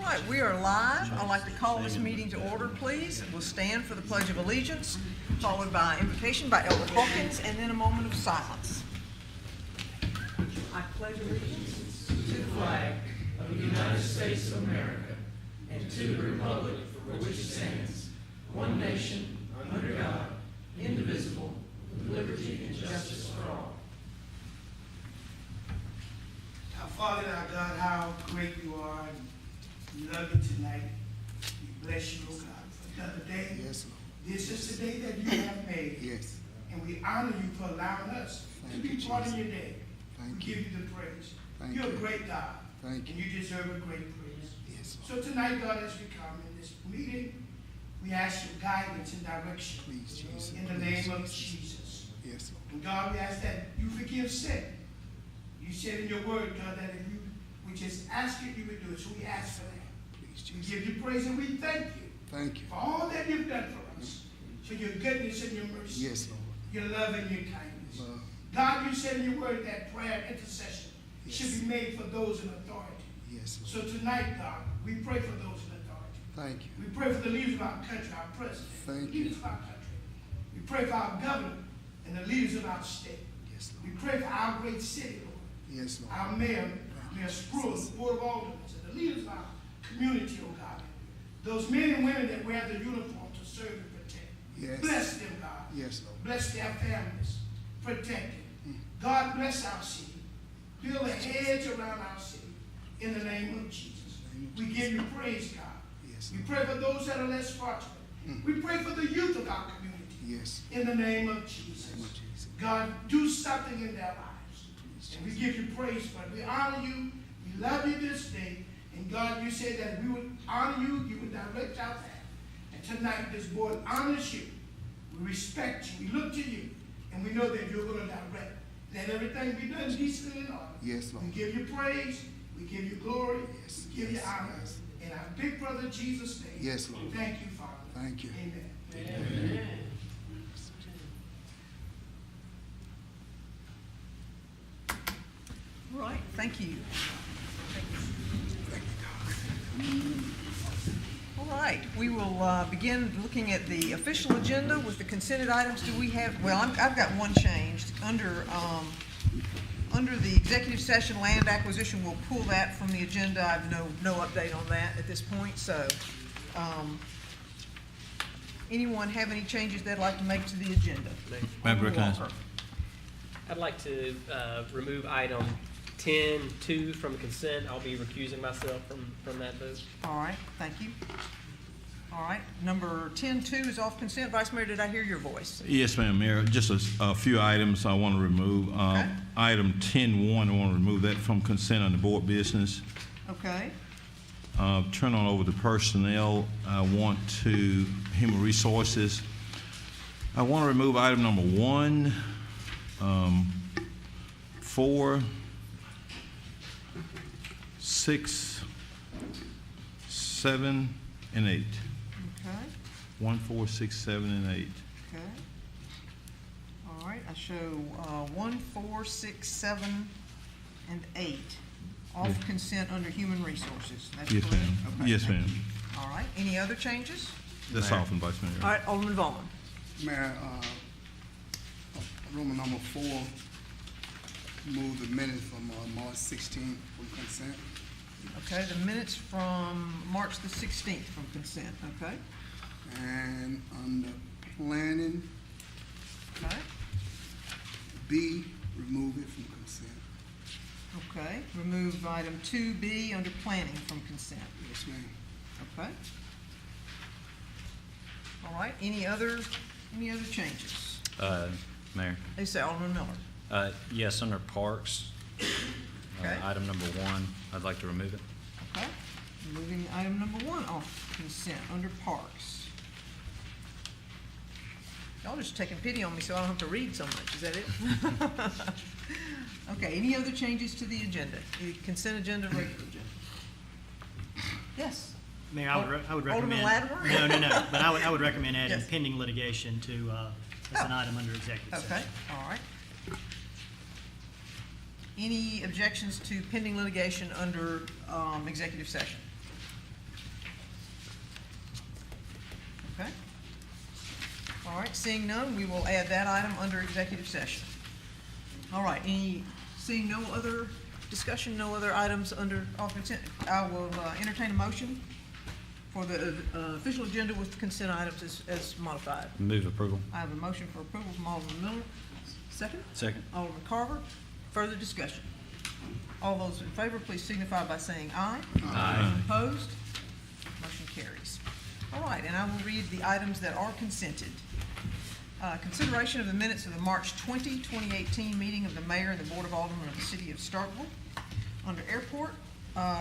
right, we are live. I'd like to call this meeting to order, please. We'll stand for the Pledge of Allegiance, followed by invocation by Elder Hawkins, and then a moment of silence. I pledge allegiance to the flag of the United States of America and to the republic for which it stands, one nation, under God, indivisible, with liberty and justice for all. Our Father, our God, how great you are, and we love you tonight. We bless you, oh God, for another day. Yes, Lord. This is the day that you have made. Yes. And we honor you for allowing us to be part of your day. We give you the praise. You're a great God. Thank you. And you deserve a great praise. Yes, So tonight, God, as we come in this meeting, we ask your guidance and direction. Please, Jesus. In the name of Jesus. Yes, Lord. And God, we ask that you forgive sin. You said in your word, God, that if you would just ask it, you would do it. So we ask for that. Please, We Jesus. give you praise and we thank you Thank you. for all that you've done for us. For your goodness and your mercy. Yes, Lord. Your love and your kindness. Love. God, you said in your word that prayer and intercession should be made for those in authority. Yes, So Lord. tonight, God, we pray for those in authority. Thank you. We pray for the leaders of our country, our president, Thank the leaders of our country. We pray for our governor and the leaders of our state. Yes, We Lord. pray for our great city, Lord. Yes, Lord. Our mayor, Mayor Spruill, the Board of Aldermen, and the leaders of our community, oh God. Those men and women that wear the uniform to serve and protect. Yes. Bless them, God. Yes, Lord. Bless their families. Protect them. God bless our city. Build a hedge around our city in the name of Jesus. We give you praise, God. Yes, We Lord. pray for those that are less fortunate. We pray for the youth of our community. Yes. In the name of Jesus. Name of Jesus. God, do something in their lives. Please, And we Jesus. give you praise for it. We honor you. We love you this day. And God, you said that we would honor you. You would direct our path. And tonight, this board honors you. We respect you. We look to you. And we know that you're going to direct. Let everything be done decently and order. Yes, Lord. We give you praise. We give you glory. Yes, We give yes, you honor. yes. In our big brother Jesus' name. Yes, Lord. Thank you, Father. Thank you. Amen. All right, thank you. All right, we will begin looking at the official agenda with the consented items. Do we have, well, I've got one changed. Under the executive session land acquisition, we'll pull that from the agenda. I have no update on that at this point, so anyone have any changes they'd like to make to the agenda? Member Alderman recognized. Walker. I'd like to remove item 10-2 from consent. I'll be recusing myself from that vote. All right, thank you. All right, number 10-2 is off consent. Vice Mayor, did I hear your voice? Yes, ma'am, Mayor. Just a few items I want to remove. Okay. Item 10-1, I want to remove that from consent on the board business. Okay, Turn on over to personnel. I want to human resources. I want to remove item number 1, 4, 6, 7, and 8. okay, 1, 4, 6, 7, and 8. okay. All right, I show 1, 4, 6, 7, and 8 off Yeah. consent under human resources. That's Yes, correct? ma'am. Okay, Yes, thank ma'am. you. All right, any other changes? That's all from Vice Mayor. All right, Alderman Vaughn. Mayor, Roman number 4, move the minutes from March 16th from consent. Okay, the minutes from March the 16th from consent, okay? And under planning, Okay, B, remove it from consent. okay. Remove item 2B under planning from consent. Yes, ma'am. Okay. All right, any other changes? Mayor, They say Alderman Miller. yes, under parks, Okay. item number 1, I'd like to remove it. Okay, moving item number 1 off consent under parks. Y'all just taking pity on me so I don't have to read so much, is that it? Okay, any other changes to the agenda? The consent agenda, regular agenda? Yes? Mayor, I would Alderman recommend. Latimer? No, but I would recommend adding Yes. pending litigation to, as an item under executive Okay, session. all right. Any objections to pending litigation under executive session? All right, seeing none, we will add that item under executive session. All right, seeing no other discussion, no other items under off consent, I will entertain a motion for the official agenda with consent items as modified. Move approval. I have a motion for approval from Alderman Miller. Second? Second. Alderman Carver. Further discussion? All those in favor, please signify by saying aye. Aye. Opposed? Motion carries. All right, and I will read the items that are consented. Consideration of the minutes of the March 20, 2018 meeting of the mayor and the Board of Aldermen of the city of Starkville. Under airport,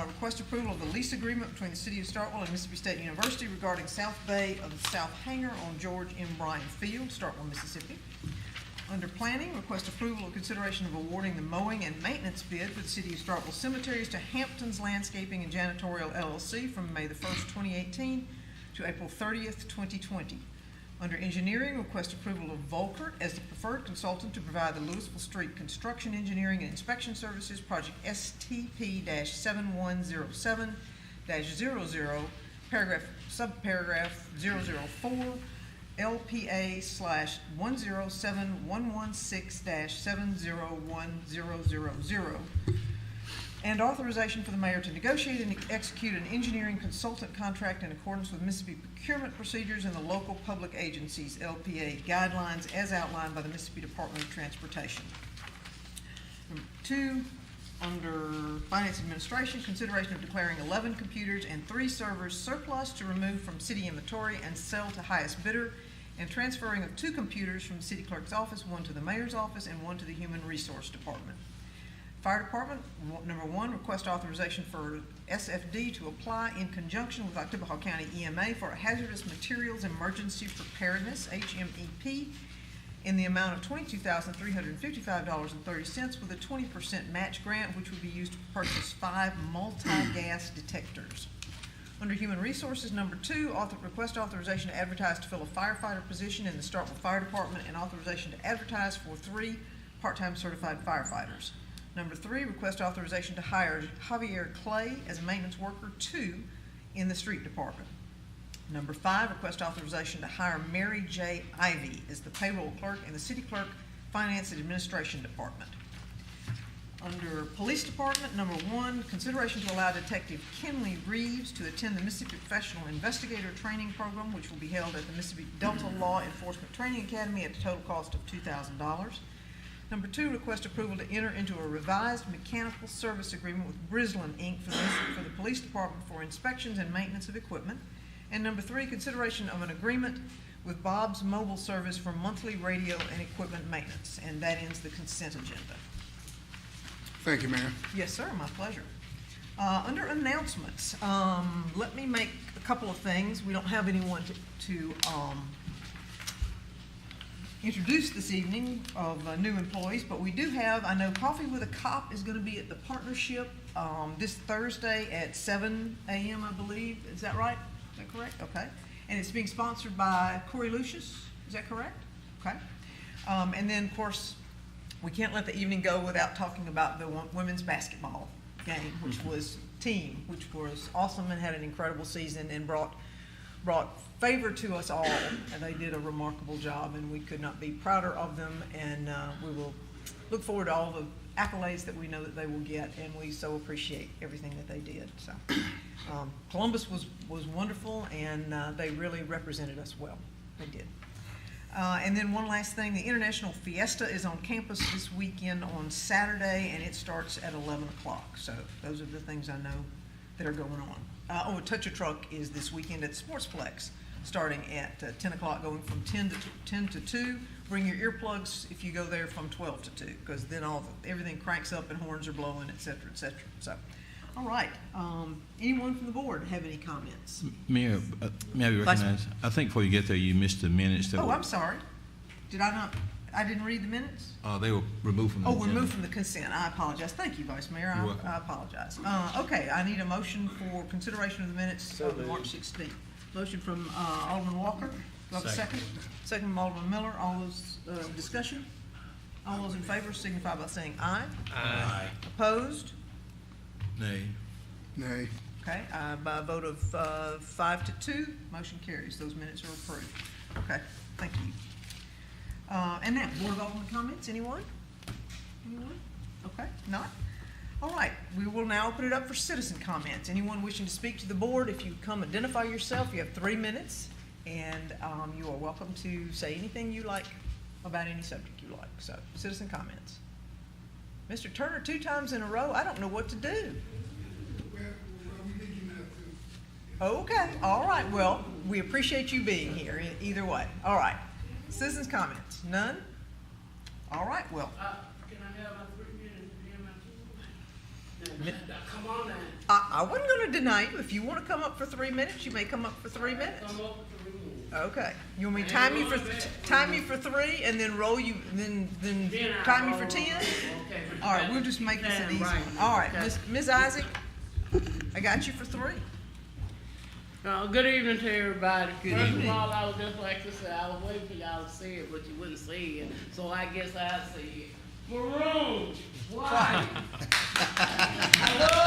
request approval of the lease agreement between the city of Starkville and Mississippi State University regarding South Bay of the South Hangar on George M. Bryan Field, Starkville, Mississippi. Under planning, request approval of consideration of awarding the mowing and maintenance bid for the city of Starkville cemeteries to Hampton's Landscaping and Janitorial LLC from May the 1st, 2018 to April 30th, 2020. Under engineering, request approval of Volkert as the preferred consultant to provide the Louisville Street Construction Engineering and Inspection Services, project STP-7107-00, subparagraph 004, LPA/107116-701000. And authorization for the mayor to negotiate and execute an engineering consultant contract in accordance with Mississippi procurement procedures and the local public agencies, LPA guidelines as outlined by the Mississippi Department of Transportation. Number 2, under Finance Administration, consideration of declaring 11 computers and 3 servers surplus to remove from city inventory and sell to highest bidder, and transferring of 2 computers from the city clerk's office, 1 to the mayor's office and 1 to the Human Resource Department. Fire Department, number 1, request authorization for SFD to apply in conjunction with Oktibbeha County EMA for a hazardous materials emergency preparedness, HMEP, in the amount of $22,355.30 with a 20% match grant, which would be used to purchase 5 multi-gas detectors. Under Human Resources, number 2, request authorization to advertise to fill a firefighter position in the Starkville Fire Department and authorization to advertise for 3 part-time certified firefighters. Number 3, request authorization to hire Javier Clay as maintenance worker 2 in the street department. Number 5, request authorization to hire Mary J. Ivy as the payroll clerk in the city clerk finance and administration department. Under police department, number 1, consideration to allow Detective Kenley Reeves to attend the Mississippi Professional Investigator Training Program, which will be held at the Mississippi Delta Law Enforcement Training Academy at a total cost of $2,000. Number 2, request approval to enter into a revised mechanical service agreement with Brislin, Inc. for the police department for inspections and maintenance of equipment. And number 3, consideration of an agreement with Bob's Mobile Service for monthly radio and equipment maintenance. And that ends the consent agenda. Thank you, Mayor. Yes, sir, my pleasure. Under announcements, let me make a couple of things. We don't have anyone to introduce this evening of new employees, but we do have, I know Coffee with a Cop is going to be at the partnership this Thursday at 7 a.m., I believe. Is that right? Is that correct? Okay. And it's being sponsored by Corey Lucius. Is that correct? Okay. And then, of course, we can't let the evening go without talking about the women's basketball game, which was awesome and had an incredible season and brought favor to us all, and they did a remarkable job, and we could not be prouder of them, and we will look forward to all the accolades that we know that they will get, and we so appreciate everything that they did. So Columbus was wonderful, and they really represented us well. They did. And then one last thing, the International Fiesta is on campus this weekend on Saturday, and it starts at 11 o'clock. So those are the things I know that are going on. A Touch a Truck is this weekend at Sportsplex, starting at 10 o'clock, going from 10 to 2. Bring your earplugs if you go there from 12 to 2, because then everything cranks up and horns are blowing, et cetera, et cetera. So, all right. Anyone from the board have any comments? Mayor, may I be recognized? I think before you get there, you missed the minutes. Oh, I'm sorry. Did I not? I didn't read the minutes? They were removed from the agenda. Removed from the consent. I apologize. Thank you, Vice Mayor. You're welcome. I apologize. Okay, I need a motion for consideration of the minutes of March 16th. Motion from Alderman Walker. Do I have a second? Second from Alderman Miller. All those, discussion? All those in favor signify by saying aye. Aye. Opposed? Nay. Nay. Okay, by a vote of 5 to 2, motion carries. Those minutes are approved. Okay, Thank you. And now, Board of Alderman comments, anyone? Anyone? Okay, not? All right, we will now open it up for citizen comments. Anyone wishing to speak to the board, if you come identify yourself, you have 3 minutes, and you are welcome to say anything you like about any subject you like. So, citizen comments. Mr. Turner, 2 times in a row, I don't know what to do. Well, we think you know too. Okay, all right, well, we appreciate you being here, either way. All right, citizens' comments, none? All right, well, Can I have my 3 minutes to be in my 2 minutes? Now, come on now. I wasn't gonna deny you. If you wanna come up for 3 minutes, you may come up for 3 minutes. Come up with 3 minutes. Okay, you want me to time you for 3 and then roll you, then Then I time you for roll. 10? Okay. All right, we'll just make this an easy one. All right, Ms. Isaac, I got you for 3. Good evening to everybody. Good First evening. of all, I would just like to say, I was waiting for y'all to say it, but you wouldn't say it. So I guess I'll say it. Maroon, white. I love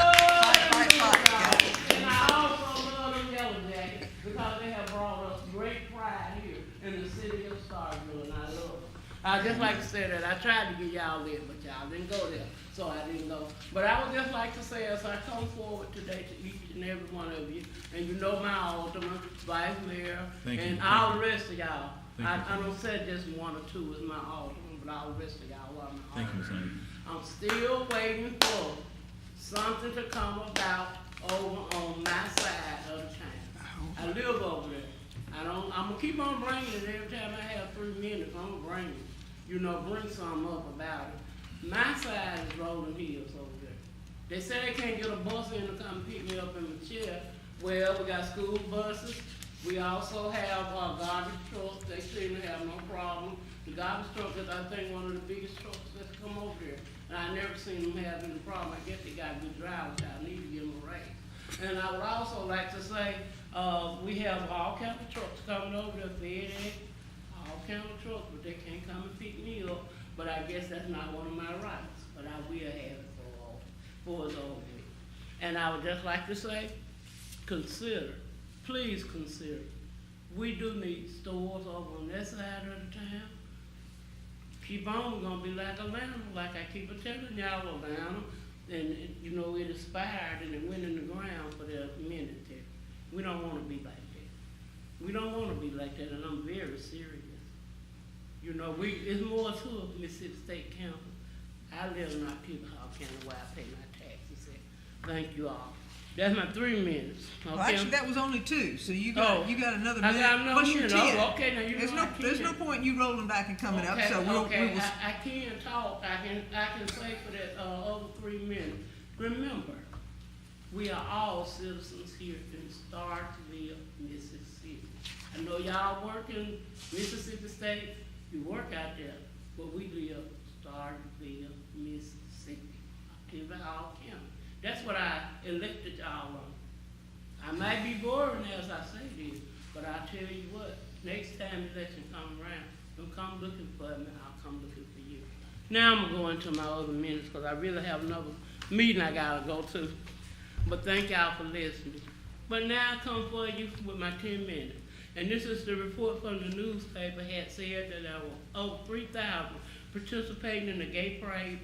them y'all. And I also love them yellow jackets because they have brought us great pride here in the city of Starkville, and I love them. I'd just like to say that I tried to get y'all there, but y'all didn't go there, so I didn't go. But I would just like to say, as I come forward today to each and every one of you, and you know my alderman, vice mayor, Thank you. and all the rest of y'all. Thank you. I don't say just 1 or 2 is my alderman, but all the rest of y'all are my Thank you, Ms. alderman. Amy. I'm still waiting for something to come about over on my side of the town. I live over there. I'm gonna keep on bringing it every time I have 3 minutes. I'm gonna bring it. You know, bring something up about it. My side is Rolling Hills over there. They say they can't get a bus in to come pick me up in my chair. Well, we got school buses. We also have garbage trucks. They seem to have no problem. The garbage truck is, I think, one of the biggest trucks that's come over there. And I never seen them have any problem. I guess they got good drivers. I need to give them a raise. And I would also like to say, we have all kinds of trucks coming over there, FedEx, all kinds of trucks, but they can't come and pick me up. But I guess that's not one of my rights, but I will have it for it's over with. And I would just like to say, consider, please consider, we do need stores over on that side of the town. Keep on, we're gonna be like Atlanta, like I keep telling y'all, Atlanta, and you know, it expired and it went in the ground for the minute there. We don't wanna be like that. We don't wanna be like that, and I'm very serious. You know, it's more to Mississippi State Council. I live in Hall County where I pay my taxes. Thank you all. That's my 3 minutes. Okay? Well, actually, that was only 2, so you got another I minute, got another plus your minute. 10. Oh, okay, now you know I There's no can. point in you rolling back and coming up, Okay, so we will. I can talk. I can say for that over 3 minutes. Remember, we are all citizens here in Starkville, Mississippi. I know y'all work in Mississippi State. You work out there, but we live Starkville, Mississippi. All county. That's what I elected y'all on. I might be boring as I say this, but I tell you what, next time the election come around, don't come looking for me, I'll come looking for you. Now I'm gonna go into my other minutes, because I really have another meeting I gotta go to. But thank y'all for listening. But now I come for you with my 10 minutes. And this is the report from the newspaper had said that there were over 3,000 participating in the gay parade.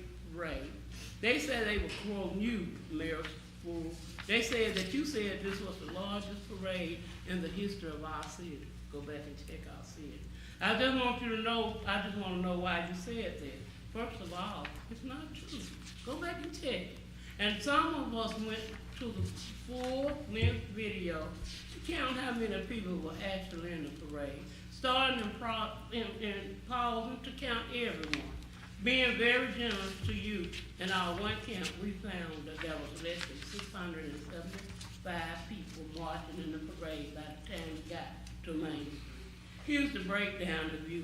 They said they were quoting you, Mayor Fool. They said that you said this was the largest parade in the history of our city. Go back and check our city. I just want you to know, I just want to know why you said that. First of all, it's not true. Go back and check it. And some of us went to the full-length video to count how many people were actually in the parade, starting and pausing to count everyone. Being very generous to you, in our one count, we found that there was less than 675 people marching in the parade by the time we got to Main Street. Here's the breakdown if you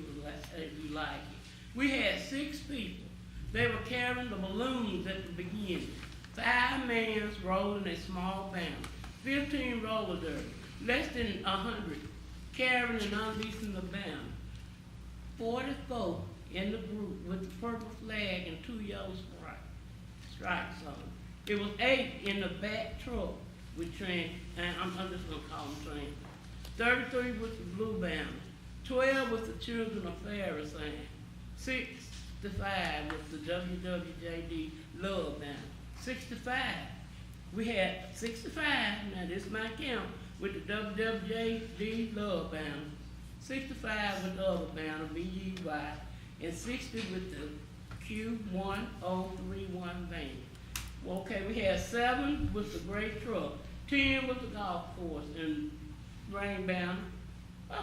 like it. We had 6 people. They were carrying the balloons at the beginning. 5 men rolling a small banner. 15 roller derby. Less than 100 carrying and unleashing the banner. 44 in the group with the purple flag and 2 yellow stripes on it. It was 8 in the back truck with train, and I'm just gonna call them train. 33 with the blue banner. 12 with the children of Pharisees, 65 with the WWJD Love Banner, 65. We had 65, now this is my count, with the WWJD Love Banner, 65 with the other banner, BUY, and 60 with the Q1031 van. Well, okay, we had 7 with the great truck, 10 with the golf course and rain banner.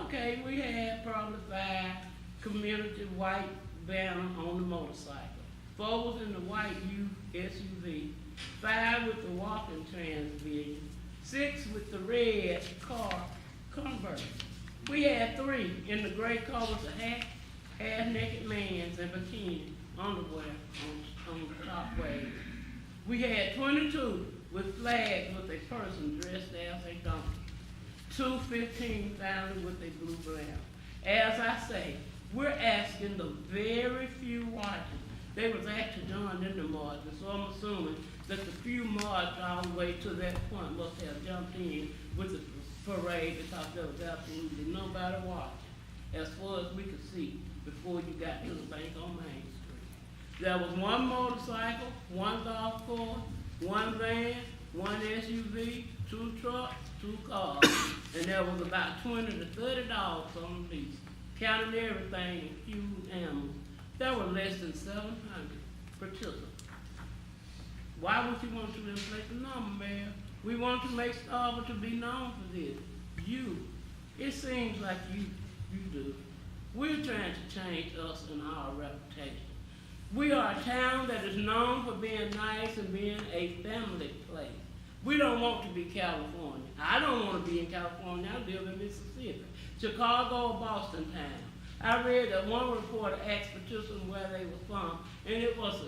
Okay, we had probably 5 community white banner on the motorcycle. 4 was in the white SUV, 5 with the walking transmission, 6 with the red car Converse. We had 3 in the gray car with the half-naked man's and bikini underwear on the top wave. We had 22 with flags with a person dressed as a donkey. 215 family with a blue blouse. As I say, we're asking the very few watching. They was actually joined in the march, and so I'm assuming that the few marched all the way to that point must have jumped in with the parade because there was absolutely nobody watching as far as we could see before you got to the bank on Main Street. There was 1 motorcycle, 1 golf cart, 1 van, 1 SUV, 2 trucks, 2 cars, and there was about 20 to 30 dogs on the lease. Counting everything and few animals, there were less than 700 participants. Why would you want to inflate the number, Mayor? We want to make Starkville to be known for this. You. It seems like you do. We're trying to change us and our reputation. We are a town that is known for being nice and being a family place. We don't want to be California. I don't want to be in California. I live in Mississippi, Chicago or Boston town. I read that one reporter asked participants where they were from, and it was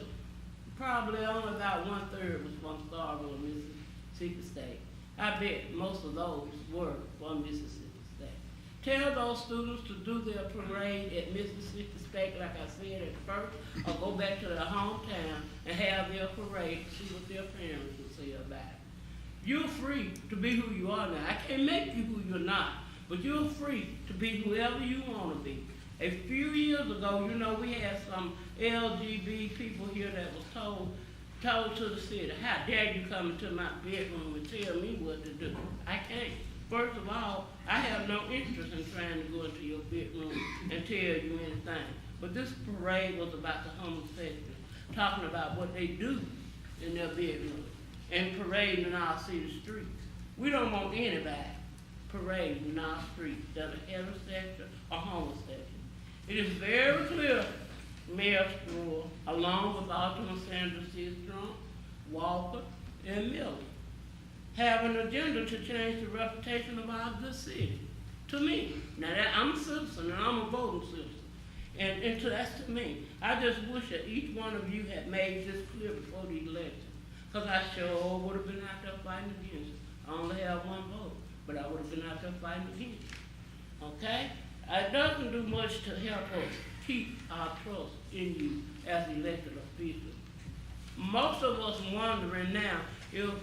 probably only about 1/3 was from Starkville, Mississippi State. I bet most of those were from Mississippi State. Tell those students to do their parade at Mississippi State, like I said at first, or go back to their hometown and have their parade to see what their parents will say about it. You're free to be who you are now. I can't make you who you're not, but you're free to be whoever you want to be. A few years ago, you know, we had some LGBT people here that was told to the city, how dare you come into my bedroom and tell me what to do? I can't. First of all, I have no interest in trying to go into your bedroom and tell you anything. But this parade was about the homosexuals, talking about what they do in their bedroom and parading in our city streets. We don't want anybody parading in our streets that are heterosexual or homosexual. It is very clear, Mayor Sproul, along with Alderman Sanders, Trump, Walker, and Miller, have an agenda to change the reputation of our good city. To me, now that I'm a citizen and I'm a voting citizen, and that's to me. I just wish that each one of you had made this clear before the election, because I sure would have been out there fighting against it. I only have 1 vote, but I would have been out there fighting against it. Okay? It doesn't do much to help us keep our trust in you as elected officials. Most of us wondering now if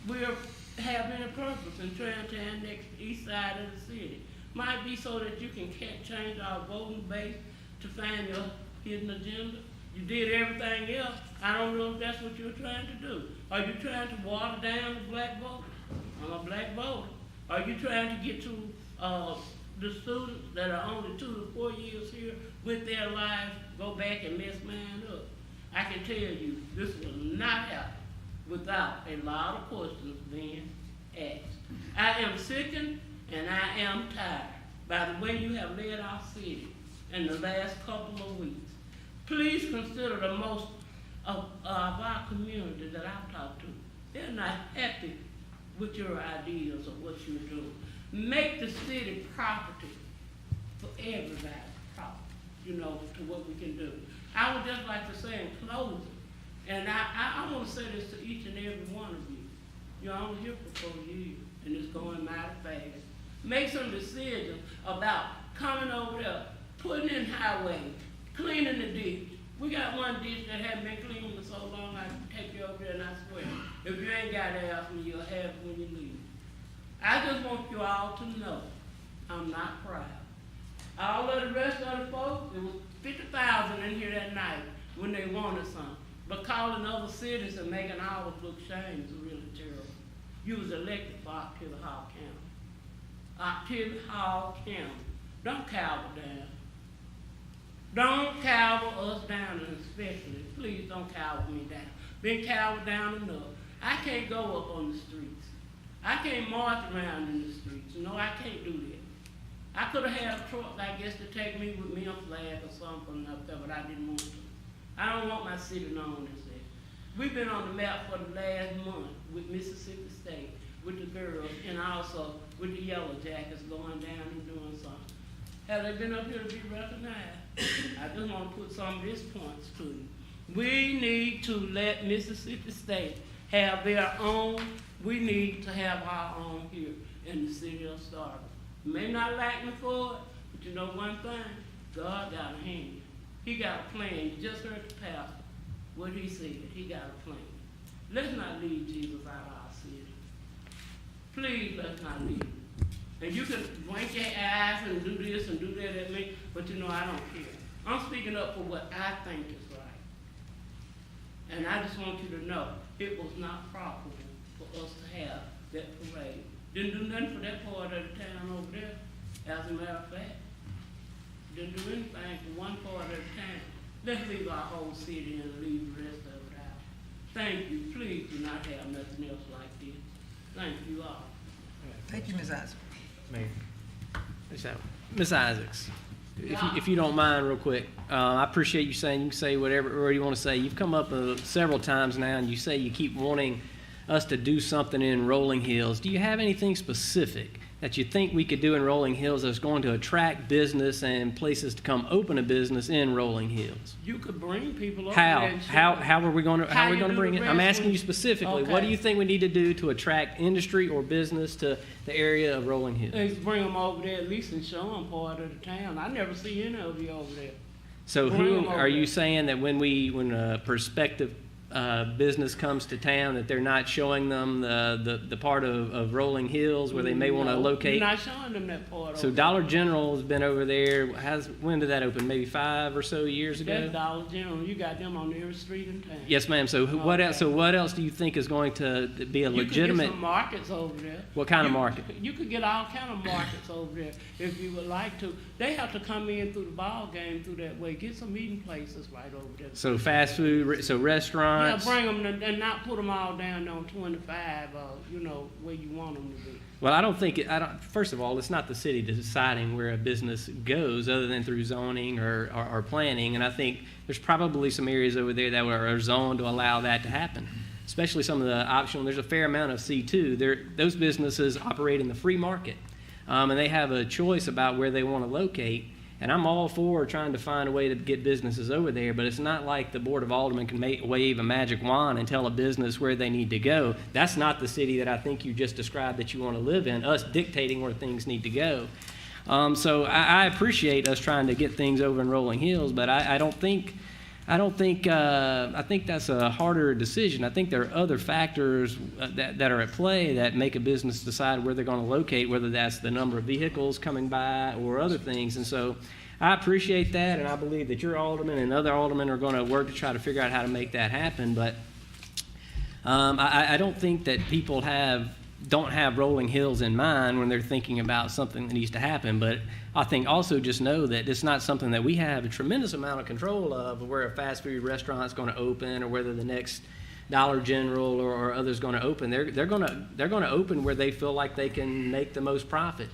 we're having a purpose in trying to annex the east side of the city. Might be so that you can change our voting base to find your hidden agenda. You did everything else. I don't know if that's what you're trying to do. Are you trying to water down the black vote? I'm a black voter. Are you trying to get to the students that are only 2 to 4 years here with their lives go back and mess mine up? I can tell you this will not happen without a lot of questions being asked. I am sickened and I am tired by the way you have led our city in the last couple of weeks. Please consider the most of our community that I've talked to. They're not happy with your ideas of what you're doing. Make the city property for everybody, you know, to what we can do. I would just like to say in closing, and I want to say this to each and every one of you. You're only here for 4 years, and it's going mighty fast. Make some decisions about coming over there, putting in highways, cleaning the ditch. We got one ditch that hasn't been cleaned for so long, I can take you over there and I swear, if you ain't got to ask me, you'll have it when you leave. I just want you all to know I'm not proud. All of the rest of the folks, it was 50,000 in here that night when they wanted something. But calling other cities and making ours look shame is really terrible. You was elected for Octavia Hall County. Octavia Hall County. Don't cower down. Don't cower us down, and especially, please don't cower me down. Been cowered down enough. I can't go up on the streets. I can't march around in the streets. No, I can't do that. I could have had a truck, I guess, to take me with me a flag or something up there, but I didn't want to. I don't want my city known as that. We've been on the map for the last month with Mississippi State, with the girls, and also with the Yellow Jackets going down and doing something. Have they been up here to be recognized? I just want to put some of these points to you. We need to let Mississippi State have their own. We need to have our own here in the city of Starkville. You may not like me for it, but you know one thing, God got a hand. He got a plan. You just heard the pastor, what he said. He got a plan. Let's not leave Jesus out of our city. Please, let's not leave him. And you can wink your eyes and do this and do that at me, but you know I don't care. I'm speaking up for what I think is right. And I just want you to know, it was not profitable for us to have that parade. Didn't do nothing for that part of the town over there, as a matter of fact. Didn't do anything for one part of the town. Let's leave our whole city and leave the rest of it out. Thank you. Please do not have nothing else like this. Thank you all. Thank you, Ms. Isaacs. Mayor. Ms. Isaacs, if you don't mind real quick, I appreciate you saying you can say whatever you want to say. You've come up several times now and you say you keep wanting us to do something in Rolling Hills. Do you have anything specific that you think we could do in Rolling Hills that's going to attract business and places to come open a business in Rolling Hills? You could bring people over How? there and show How are we going to bring it? the I'm rest asking when- you specifically. What Okay. do you think we need to do to attract industry or business to the area of Rolling Hills? Let's bring them over there at least and show them part of the town. I never see any of you over there. So Bring who 'em over are you there. saying that when a prospective business comes to town that they're not showing them the part of Rolling Hills where they may want to No, locate? You're not showing them that part So over Dollar General has been over there. When did that open? Maybe 5 or so years there. That's ago? Dollar General. You got them on every street in town. Yes, ma'am. So what Okay. else? So what else do you think is going to be a You legitimate? could get some markets over there. What kind of You- market? You could get all kind of markets over there if you would like to. They have to come in through the ball game through that way. Get some eating places right over there. So fast food, so Yeah, restaurants. bring them and not put them all down on 25, where you want them to be. Well, I don't think first of all, it's not the city deciding where a business goes other than through zoning or planning. And I think there's probably some areas over there that are zoned to allow that to happen, especially some of the optional. There's a fair amount of C2. Those businesses operate in the free market, and they have a choice about where they want to locate. And I'm all for trying to find a way to get businesses over there, but it's not like the Board of Aldermen can wave a magic wand and tell a business where they need to go. That's not the city that I think you just described that you want to live in, us dictating where things need to go. So I appreciate us trying to get things over in Rolling Hills, but I think that's a harder decision. I think there are other factors that are at play that make a business decide where they're going to locate, whether that's the number of vehicles coming by or other things. And so I appreciate that, and I believe that your alderman and other aldermen are going to work to try to figure out how to make that happen. But I don't think that people don't have Rolling Hills in mind when they're thinking about something that needs to happen. But I think also just know that it's not something that we have a tremendous amount of control of where a fast food restaurant is going to open or whether the next Dollar General or others going to open. They're going to open where they feel like they can make the most profit.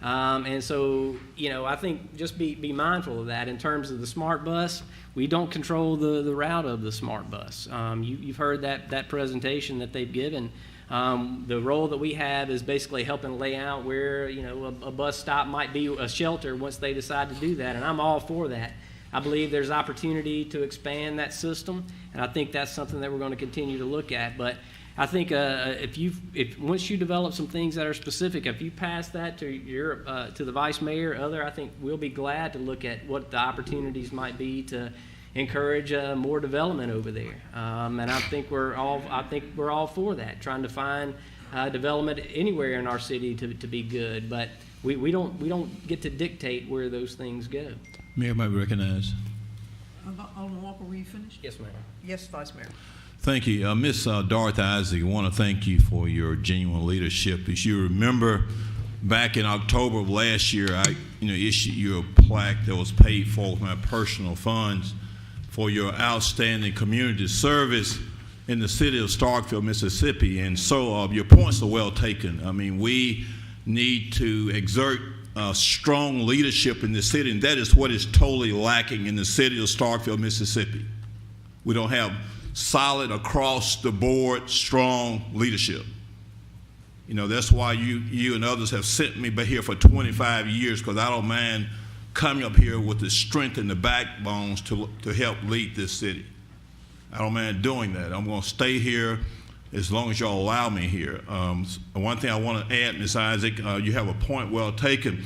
And so, I think just be mindful of that. In terms of the smart bus, we don't control the route of the smart bus. You've heard that presentation that they've given. The role that we have is basically helping lay out where, a bus stop might be a shelter once they decide to do that, and I'm all for that. I believe there's opportunity to expand that system, and I think that's something that we're going to continue to look at. But I think if once you develop some things that are specific, if you pass that to the vice mayor, I think we'll be glad to look at what the opportunities might be to encourage more development over there. And I think we're all for that, trying to find development anywhere in our city to be good. But we don't get to dictate where those things go. Mayor might be recognized. Alderman Walker, were you finished? Yes, ma'am. Yes, Vice Mayor. Thank you. Miss Dorothy Isaac, I want to thank you for your genuine leadership. As you remember, back in October of last year, I issued you a plaque that was paid for with my personal funds for your outstanding community service in the city of Starkville, Mississippi. And so your points are well taken. I mean, we need to exert strong leadership in the city, and that is what is totally lacking in the city of Starkville, Mississippi. We don't have solid, across-the-board, strong leadership. That's why you and others have sent me here for 25 years, because I don't mind coming up here with the strength and the backbones to help lead this city. I don't mind doing that. I'm going to stay here as long as y'all allow me here. One thing I want to add, Ms. Isaac, you have a point well taken.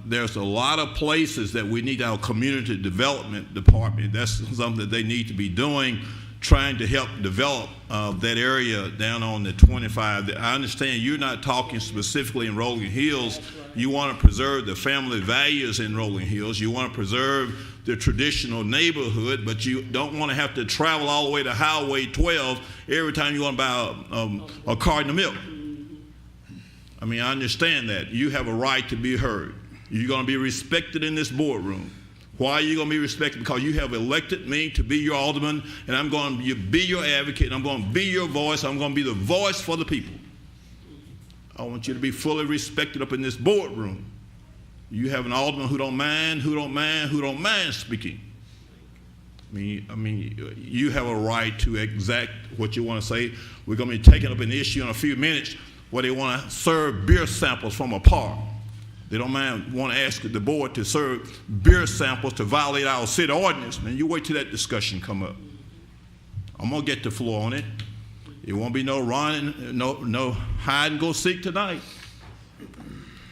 There's a lot of places that we need our community development department. That's something that they need to be doing, trying to help develop that area down on the 25. I understand you're not talking specifically in Rolling Hills. You want to preserve the family values in Rolling Hills. You want to preserve the traditional neighborhood, but you don't want to have to travel all the way to Highway 12 every time you want to buy a carton of milk. I mean, I understand that. You have a right to be heard. You're going to be respected in this boardroom. Why are you going to be respected? Because you have elected me to be your alderman, and I'm going to be your advocate, and I'm going to be your voice. I'm going to be the voice for the people. I want you to be fully respected up in this boardroom. You have an alderman who don't mind speaking. I mean, you have a right to exact what you want to say. We're going to be taking up an issue in a few minutes where they want to serve beer samples from a park. They don't want to ask the board to serve beer samples to violate our city ordinance. Man, you wait till that discussion come up. I'm going to get the floor on it. It won't be no running, no hide and go seek tonight.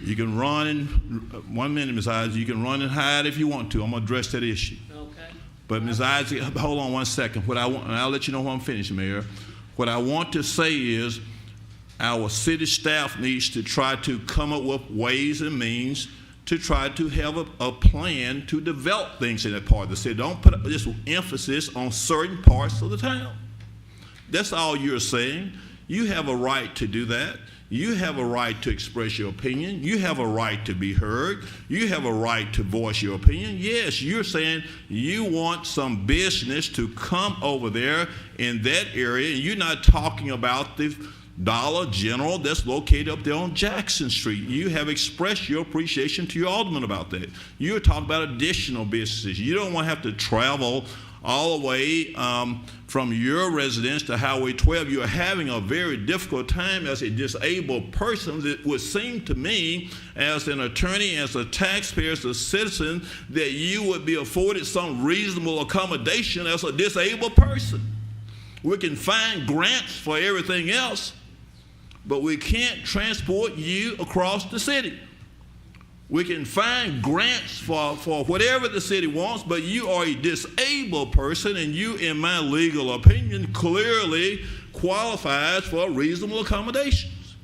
You can run in 1 minute, Ms. Isaac. You can run and hide if you want to. I'm going to address that issue. Okay. But Ms. Isaac, hold on 1 second. And I'll let you know when I'm finished, Mayor. What I want to say is our city staff needs to try to come up with ways and means to try to have a plan to develop things in that part of the city. Don't put this emphasis on certain parts of the town. That's all you're saying. You have a right to do that. You have a right to express your opinion. You have a right to be heard. You have a right to voice your opinion. Yes, you're saying you want some business to come over there in that area, and you're not talking about the Dollar General that's located up there on Jackson Street. You have expressed your appreciation to your alderman about that. You're talking about additional businesses. You don't want to have to travel all the way from your residence to Highway 12. You're having a very difficult time as a disabled person. It would seem to me, as an attorney, as a taxpayer, as a citizen, that you would be afforded some reasonable accommodation as a disabled person. We can find grants for everything else, but we can't transport you across the city. We can find grants for whatever the city wants, but you are a disabled person, and you, in my legal opinion, clearly qualifies for reasonable accommodations.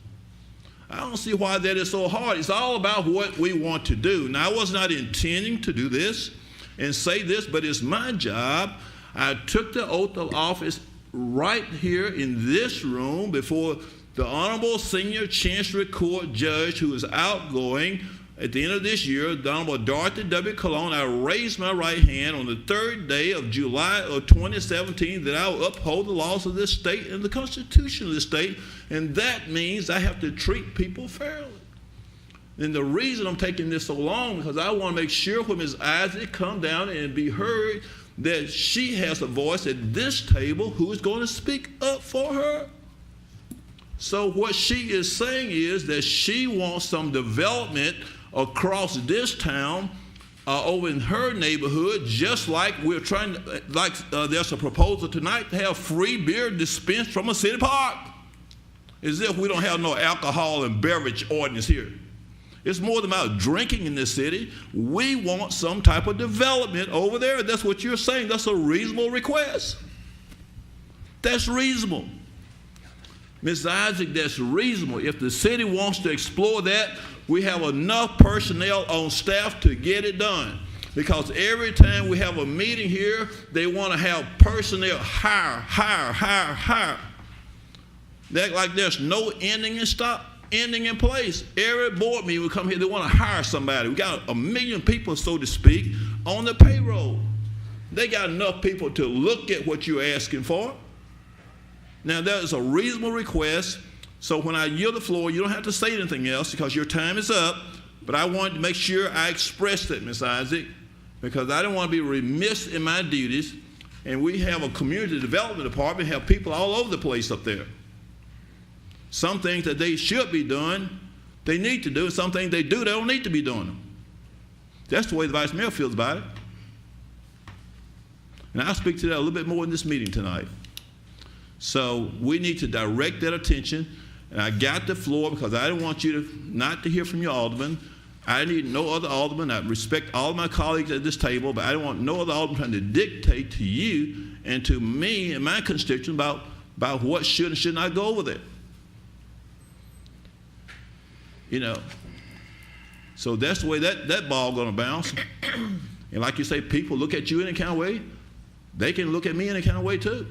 I don't see why that is so hard. It's all about what we want to do. Now, I was not intending to do this and say this, but it's my job. I took the oath of office right here in this room before the Honorable Senior Chancery Court Judge, who is outgoing at the end of this year, the Honorable Dorothy W. Cologne. I raised my right hand on the 3rd day of July of 2017 that I will uphold the laws of this state and the Constitution of this state, and that means I have to treat people fairly. And the reason I'm taking this so long is because I want to make sure when Ms. Isaac come down and be heard that she has a voice at this table who is going to speak up for her. So what she is saying is that she wants some development across this town over in her neighborhood, just like we're trying to, there's a proposal tonight to have free beer dispensed from a city park. As if we don't have no alcohol and beverage ordinance here. It's more than about drinking in this city. We want some type of development over there. That's what you're saying. That's a reasonable request. That's reasonable. Ms. Isaac, that's reasonable. If the city wants to explore that, we have enough personnel on staff to get it done. Because every time we have a meeting here, they want to have personnel hire. They act like there's no ending in place. Every board meeting we come here, they want to hire somebody. We got 1 million people, so to speak, on the payroll. They got enough people to look at what you're asking for. Now, that is a reasonable request. So when I yield the floor, you don't have to say anything else because your time is up. But I wanted to make sure I expressed it, Ms. Isaac, because I don't want to be remiss in my duties. And we have a community development department, have people all over the place up there. Some things that they should be doing, they need to do. And some things they do, they don't need to be doing them. That's the way the vice mayor feels about it. And I'll speak to that a little bit more in this meeting tonight. So we need to direct that attention. And I got the floor because I didn't want you not to hear from your alderman. I need no other alderman. I respect all of my colleagues at this table, but I don't want no other alderman trying to dictate to you and to me and my constituents about what should and should not go over there. You know, so that's the way that ball going to bounce. And like you say, people look at you in a kind of way. They can look at me in a kind of way too.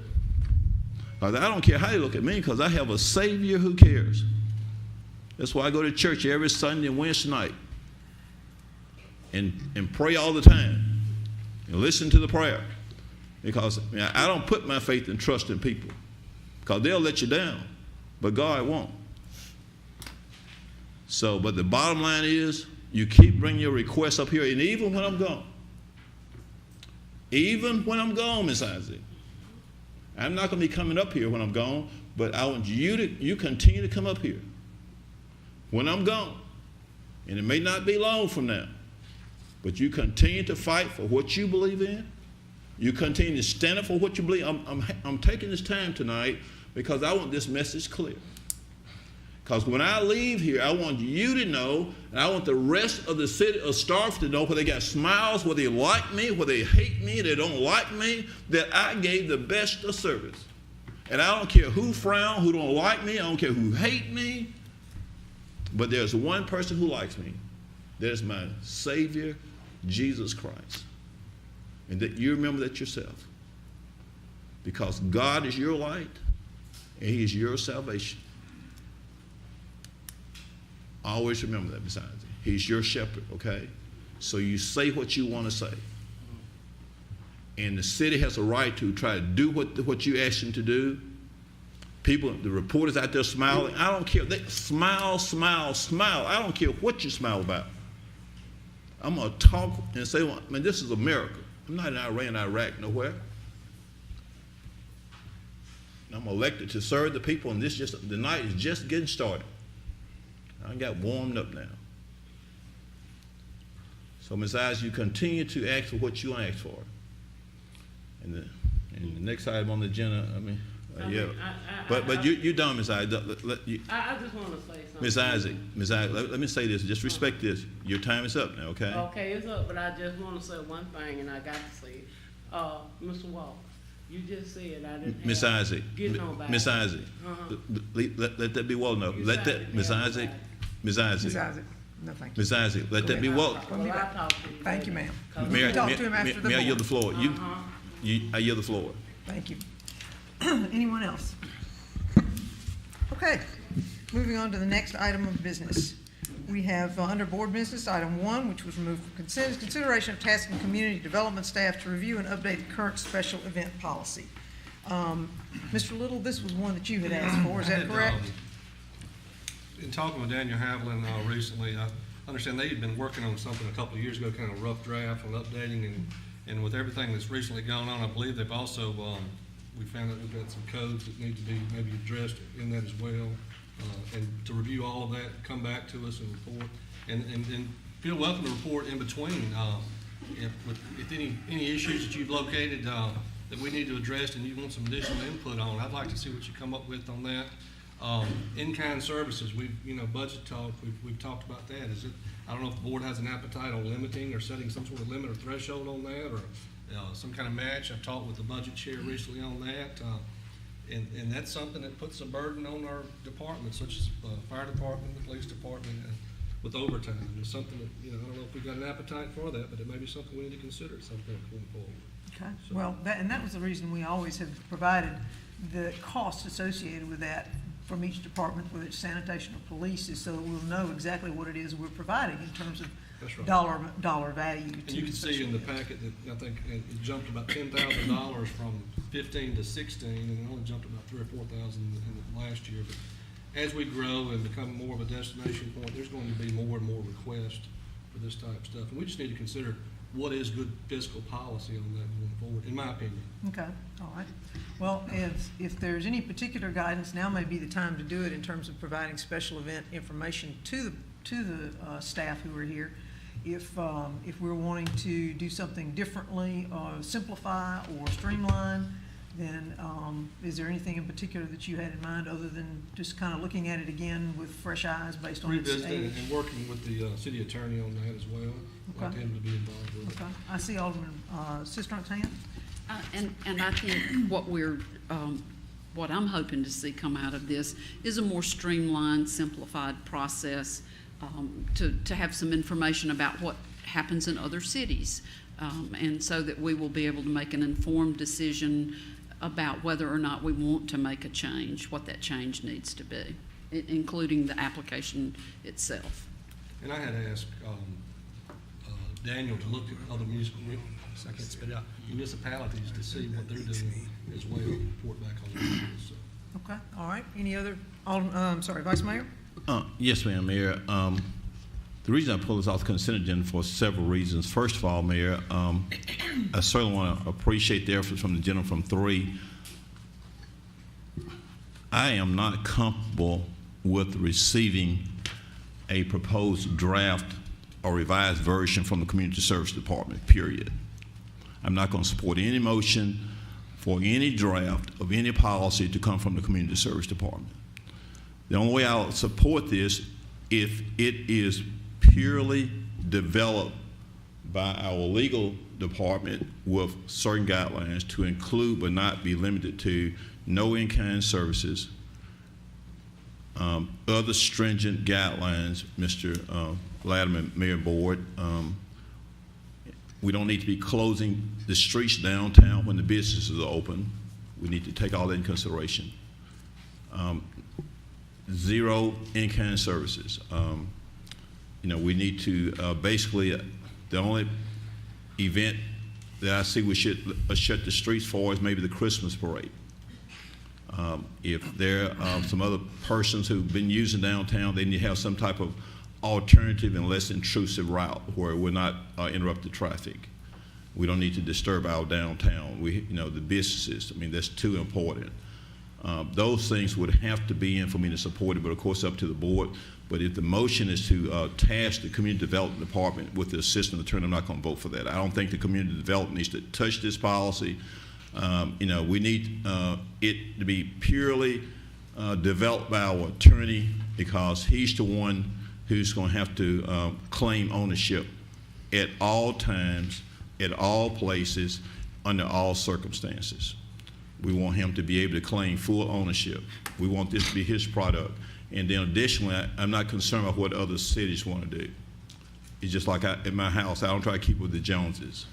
I don't care how they look at me because I have a Savior who cares. That's why I go to church every Sunday and Wednesday night and pray all the time and listen to the prayer. Because I don't put my faith and trust in people because they'll let you down, but God won't. So, but the bottom line is you keep bringing your requests up here, and even when I'm gone, Miss Isaac, I'm not going to be coming up here when I'm gone, but I want you continue to come up here when I'm gone. And it may not be long from now, but you continue to fight for what you believe in. You continue to stand up for what you believe. I'm taking this time tonight because I want this message clear. Because when I leave here, I want you to know, and I want the rest of the city of Starkville to know, whether they got smiles, whether they like me, whether they hate me, they don't like me, that I gave the best of service. And I don't care who frown, who don't like me, I don't care who hate me, but there's one person who likes me. There's my Savior, Jesus Christ. And that you remember that yourself. Because God is your light, and He is your salvation. Always remember that, besides it. He's your shepherd, okay? So you say what you want to say. And the city has a right to try to do what you ask them to do. People, the reporters out there smiling, I don't care. They smile. I don't care what you smile about. I'm going to talk and say, well, man, this is America. I'm not in Iran, Iraq, nowhere. I'm elected to serve the people, and the night is just getting started. I got warmed up now. So, Ms. Eyes, you continue to ask for what you ask for. And the next item on the agenda, but you're done, Ms. Eyes. I just want to say something. Ms. Isaac, let me say this. Just respect this. Your time is up now, okay? Okay, it's up, but I just want to say one thing, and I got to say it. Mr. Walker, you just said I didn't Miss Isaac, Miss Isaac, let that be well enough. Let that, Miss Isaac, Miss Isaac. Ms. Isaac, no, thank you. Miss Isaac, let that be well. Thank you, ma'am. May Talk to him after the I yield the board. floor? I yield the floor. Thank you. Anyone else? Okay, moving on to the next item of business. We have under board business, item 1, which was removed from consent, is consideration of tasking community development staff to review and update the current special event policy. Mr. Little, this was one that you had asked for, is that correct? In talking with Daniel Havlin recently, I understand they had been working on something a couple of years ago, kind of rough draft and updating, and with everything that's recently gone on, I believe they've also, we found that we've got some codes that need to be maybe addressed in that as well, and to review all of that, come back to us and report, and feel welcome to report in between, if any issues that you've located that we need to address and you want some additional input on, I'd like to see what you come up with on that. In-kind services, budget talk, we've talked about that. I don't know if the board has an appetite on limiting or setting some sort of limit or threshold on that, or some kind of match. I've talked with the budget chair recently on that, and that's something that puts a burden on our departments, such as the fire department, the police department. with overtime. It's something that, I don't know if we've got an appetite for that, but it may be something we need to consider at some point going forward. Okay, well, that was the reason we always have provided the cost associated with that from each department, whether it's sanitation or police, is so that we'll know exactly what it is we're providing in terms of That's right. dollar value. And you can see in the packet that I think it jumped about $10,000 from 15 to 16, and it only jumped about 3,000 or 4,000 in the last year. But as we grow and become more of a destination point, there's going to be more and more requests for this type of stuff. And we just need to consider what is good fiscal policy on that going forward, in my opinion. Okay, all right. Well, if there's any particular guidance, now may be the time to do it in terms of providing special event information to the staff who are here. If we're wanting to do something differently, or simplify or streamline, then is there anything in particular that you had in mind other than just kind of looking at it again with fresh eyes based on its Revisiting age? and working with the city attorney on that as well. I'd like Okay. him to be involved with it. Okay, I see Alderman Sistrun's hand. And I think what I'm hoping to see come out of this is a more streamlined, simplified process to have some information about what happens in other cities. And so that we will be able to make an informed decision about whether or not we want to make a change, what that change needs to be, including the application itself. And I had asked Daniel to look at other municipalities to see what they're doing as well, and report back on that. So. Okay, all right. Any other, Vice Mayor? Yes, ma'am, Mayor. The reason I pulled this off the consent agenda for several reasons. First of all, Mayor, I certainly want to appreciate the efforts from the gentleman from 3. I am not comfortable with receiving a proposed draft or revised version from the Community Service Department, period. I'm not going to support any motion for any draft of any policy to come from the Community Service Department. The only way I'll support this if it is purely developed by our legal department with certain guidelines to include but not be limited to no in-kind services, other stringent guidelines, Mr. Latimer, Mayor Board. We don't need to be closing the streets downtown when the businesses are open. We need to take all that in consideration. Zero in-kind services. We need to basically, the only event that I see we should shut the streets for is maybe the Christmas parade. If there are some other persons who've been using downtown, they need to have some type of alternative and less intrusive route where we're not interrupting traffic. We don't need to disturb our downtown. The businesses, that's too important. Those things would have to be in for me to support it, but of course up to the board. But if the motion is to task the Community Development Department with the assistant attorney, I'm not going to vote for that. I don't think the Community Development needs to touch this policy. We need it to be purely developed by our attorney because he's the one who's going to have to claim ownership at all times, at all places, under all circumstances. We want him to be able to claim full ownership. We want this to be his product. And then additionally, I'm not concerned about what other cities want to do. It's just like in my house, I don't try to keep with the Joneses.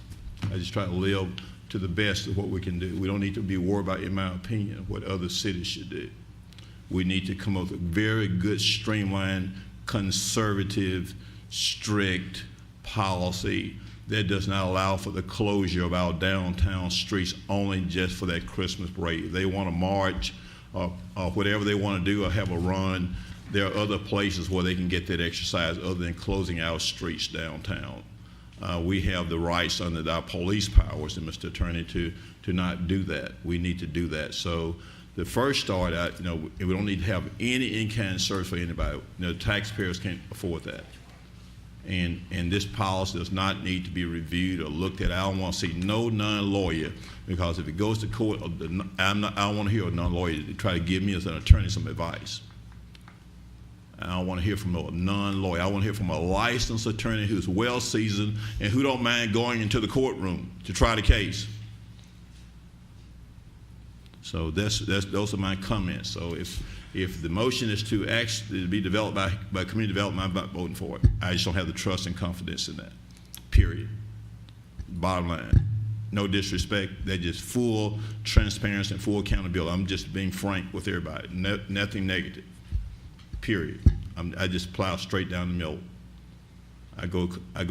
I just try to live to the best of what we can do. We don't need to be worried about, in my opinion, what other cities should do. We need to come up with a very good, streamlined, conservative, strict policy that does not allow for the closure of our downtown streets only just for that Christmas parade. If they want to march or whatever they want to do or have a run, there are other places where they can get that exercise other than closing our streets downtown. We have the rights under our police powers, and Mr. Attorney, to not do that. We need to do that. So the first start out, we don't need to have any in-kind service for anybody. Taxpayers can't afford that. And this policy does not need to be reviewed or looked at. I don't want to see no non-lawyer, because if it goes to court, I don't want to hear a non-lawyer to try to give me as an attorney some advice. I don't want to hear from a non-lawyer. I want to hear from a licensed attorney who's well-seasoned and who don't mind going into the courtroom to try the case. So those are my comments. So if the motion is to actually be developed by community development, I'm not voting for it. I just don't have the trust and confidence in that, period. Bottom line. No disrespect, they're just full transparency and full accountability. I'm just being frank with everybody, nothing negative, period. I just plow straight down the middle. I go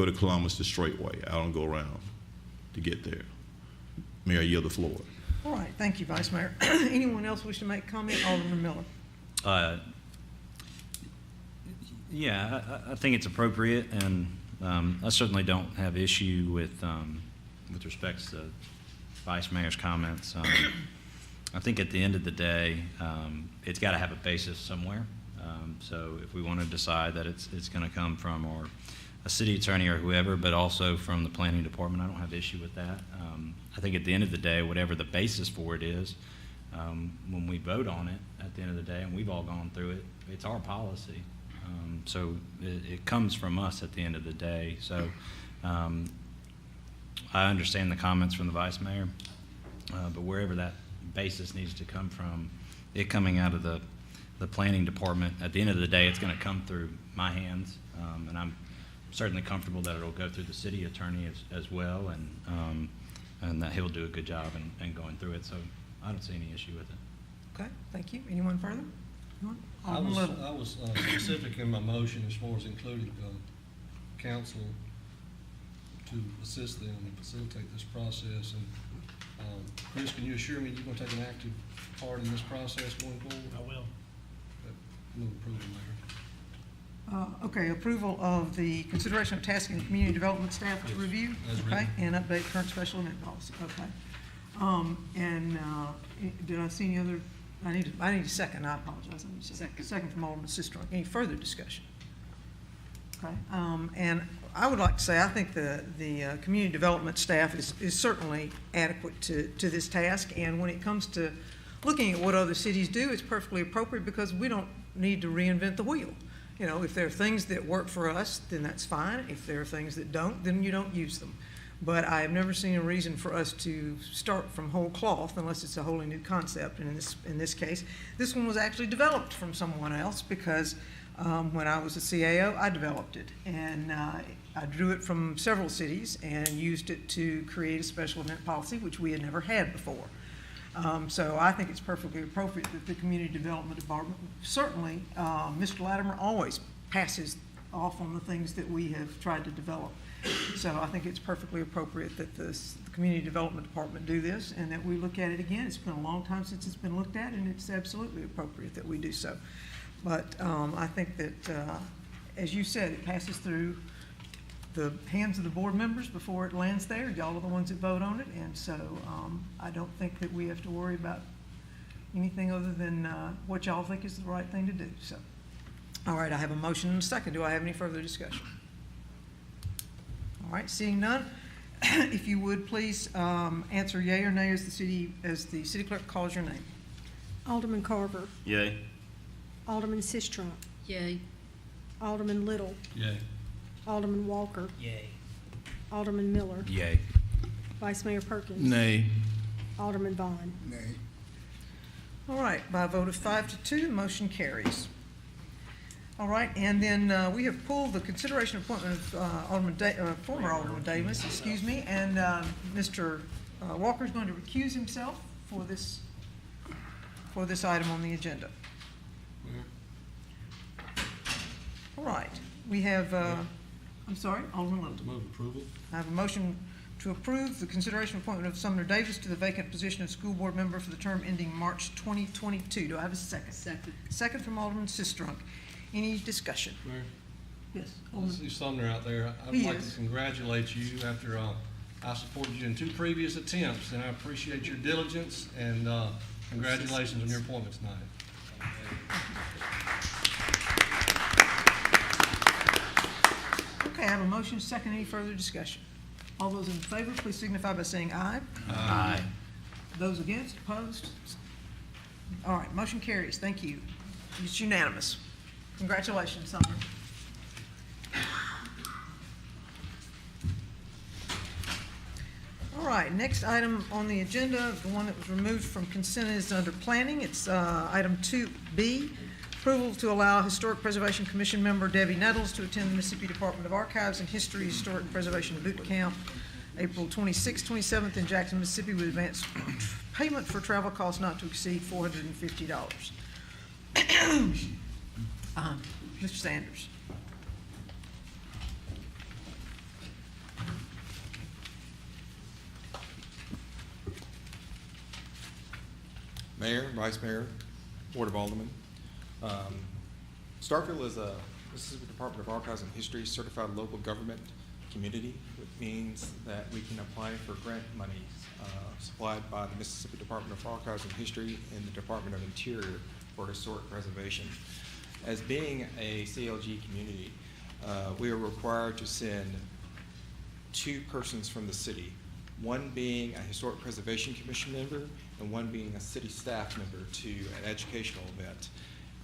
to Columbus the straight way. I don't go around to get there. Mayor, I yield the floor. All right, thank you, Vice Mayor. Anyone else wish to make a comment? Alderman Miller. Yeah, I think it's appropriate, and I certainly don't have issue with respect to Vice Mayor's comments. I think at the end of the day, it's got to have a basis somewhere. So if we want to decide that it's going to come from or a city attorney or whoever, but also from the planning department, I don't have issue with that. I think at the end of the day, whatever the basis for it is, when we vote on it at the end of the day, and we've all gone through it, it's our policy. So it comes from us at the end of the day. So I understand the comments from the Vice Mayor, but wherever that basis needs to come from, it coming out of the planning department, at the end of the day, it's going to come through my hands, and I'm certainly comfortable that it'll go through the city attorney as well, and that he'll do a good job in going through it. So I don't see any issue with it. Okay, thank you. Anyone further? I was specific in my motion as far as including council to assist them and facilitate this process. And Chris, can you assure me you're going to take an active part in this process going forward? I will. Move approval, Mayor. Okay, approval of the consideration of tasking the community development staff to Yes, review, as okay, written. and update current special event policy, okay. Did I see any other, I need a second, I apologize. I need a second. Second from Alderman Sistrunk. Any further discussion? Okay, and I would like to say, I think the community development staff is certainly adequate to this task, and when it comes to looking at what other cities do, it's perfectly appropriate because we don't need to reinvent the wheel. You know, if there are things that work for us, then that's fine. If there are things that don't, then you don't use them. But I have never seen a reason for us to start from whole cloth unless it's a wholly new concept. And in this case, this one was actually developed from someone else because when I was a CAO, I developed it. And I drew it from several cities and used it to create a special event policy, which we had never had before. So I think it's perfectly appropriate that the Community Development Department, certainly Mr. Latimer always passes off on the things that we have tried to develop. So I think it's perfectly appropriate that the Community Development Department do this and that we look at it again. It's been a long time since it's been looked at, and it's absolutely appropriate that we do so. But I think that, as you said, it passes through the hands of the board members before it lands there. Y'all are the ones that vote on it, and so I don't think that we have to worry about anything other than what y'all think is the right thing to do. So, all right, I have a motion and a second. Do I have any further discussion? All right, seeing none, if you would please answer yea or nay as the city clerk calls your name. Alderman Carver. Yay. Alderman Sistrunk. Yay. Alderman Little. Yay. Alderman Walker. Yay. Alderman Miller. Yay. Vice Mayor Perkins. Nay. Alderman Vaughn. Nay. All right, by a vote of 5-2, the motion carries. All right, and then we have pulled the consideration appointment of former Alderman Davis, excuse me, and Mr. Walker is going to recuse himself for this item on the agenda. All right, we have, I'm sorry, Alderman Little. Move approval. I have a motion to approve the consideration appointment of Sumner Davis to the vacant position of school board member for the term ending March 2022. Do I have a second? Second. Second from Alderman Sistrunk. Any discussion? Mayor, Yes. I Alderman. see Sumner out there. I'd He like is. to congratulate you after I supported you in 2 previous attempts, and I appreciate your diligence, and congratulations on your appointment tonight. Okay, I have a motion, second. Any further discussion? All those in favor, please signify by saying aye. Aye. Those against, opposed? All right, motion carries. Thank you. It's unanimous. Congratulations, Sumner. All right, next item on the agenda, the one that was removed from consent is under planning. It's item 2B, approval to allow Historic Preservation Commission member Debbie Nettles to attend the Mississippi Department of Archives and History Historic Preservation Boot Camp, April 26th, 27th in Jackson, Mississippi, with advance payment for travel costs not to exceed $450. Mr. Sanders. Mayor, Vice Mayor, Board of Aldermen. Starkville is a Mississippi Department of Archives and History certified local government community, which means that we can apply for grant monies supplied by the Mississippi Department of Archives and History and the Department of Interior for historic preservation. As being a CLG community, we are required to send 2 persons from the city, one being a Historic Preservation Commission member and one being a city staff member to an educational event.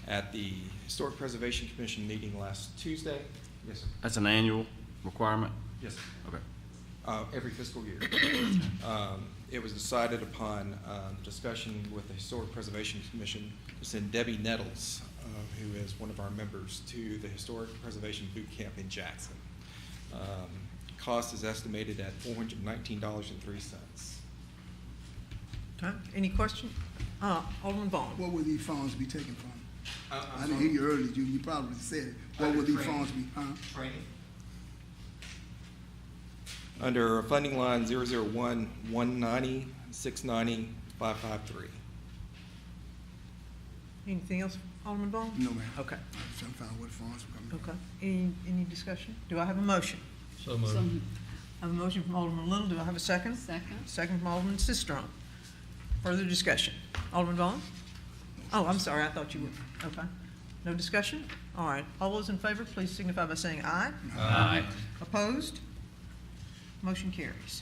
At the Historic Preservation Commission meeting last Tuesday, yes, sir. That's an annual requirement? Yes, sir. Okay. Every fiscal year. It was decided upon discussion with the Historic Preservation Commission to send Debbie Nettles, who is one of our members, to the Historic Preservation Boot Camp in Jackson. Cost is estimated at $419.03. Okay, any question? Alderman Vaughn. What will these funds be taken from? I'm I didn't sorry? hear you earlier, you probably said it. What Under will these training. funds be, huh? Training. Under funding line 001-190-690-553. Anything else, Alderman Vaughn? No, ma'am. Okay, I'm trying to find out what funds are coming. okay. Any discussion? Do I have a motion? So moved. So, I have a motion from Alderman Little. Do I have a second? second. Second from Alderman Sistrom. Further discussion? Alderman Vaughn? Oh, I'm sorry, I thought you were, okay. No discussion? All right, all those in favor, please signify by saying aye. Aye. Opposed? Motion carries.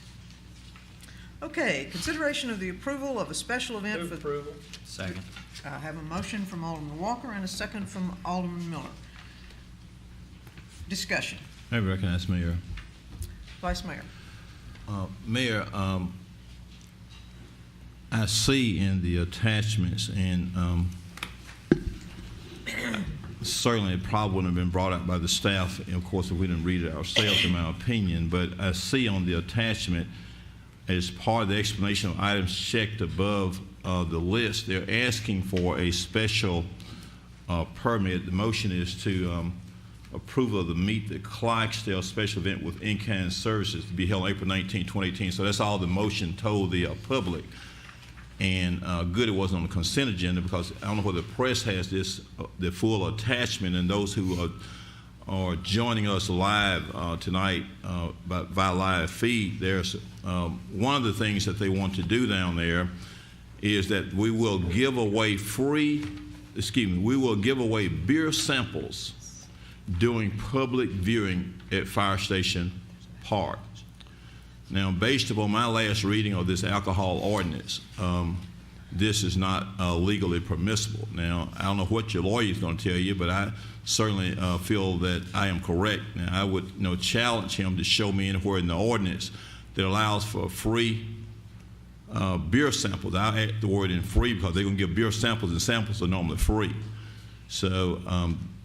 Okay, consideration of the approval of a special event Move for. approval. Second. I have a motion from Alderman Walker and a second from Alderman Miller. Discussion. I recognize Mayor. Vice Mayor. Mayor, I see in the attachments, and certainly it probably wouldn't have been brought out by the staff, and of course, if we didn't read it ourselves, in my opinion, but I see on the attachment, as part of the explanation of items checked above the list, they're asking for a special permit. The motion is to approval of the Meet the Clarksdale special event with in-kind services to be held April 19, 2018. So that's all the motion told the public. And good it wasn't on the consent agenda, because I don't know whether the press has this, the full attachment, and those who are joining us live tonight via live feed, there's one of the things that they want to do down there is that we will give away we will give away beer samples during public viewing at Fire Station Park. Now, based upon my last reading of this alcohol ordinance, this is not legally permissible. Now, I don't know what your lawyer is going to tell you, but I certainly feel that I am correct. Now, I would challenge him to show me anywhere in the ordinance that allows for free beer samples. I add the word in free because they're going to give beer samples, and samples are normally free. So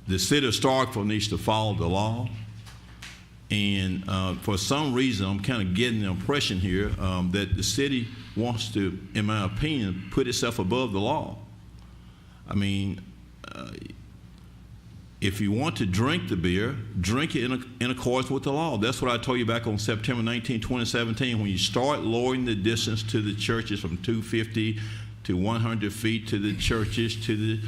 the city of Starkville needs to follow the law. And for some reason, I'm kind of getting the impression here that the city wants to, in my opinion, put itself above the law. I mean, if you want to drink the beer, drink it in accordance with the law. That's what I told you back on September 19, 2017, when you start lowering the distance to the churches from 250 to 100 feet to the churches, to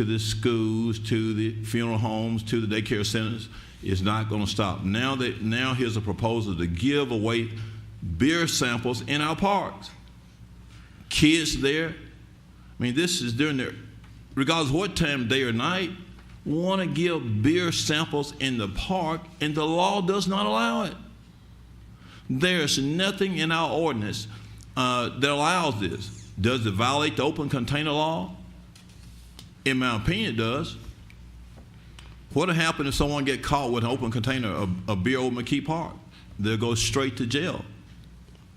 the schools, to the funeral homes, to the daycare centers. Is not going to stop. Now here's a proposal to give away beer samples in our parks. Kids there. I mean, this is during their, regardless of what time, day or night, want to give beer samples in the park, and the law does not allow it. There's nothing in our ordinance that allows this. Does it violate the open container law? In my opinion, it does. What will happen if someone gets caught with an open container of beer over McKee Park? They'll go straight to jail.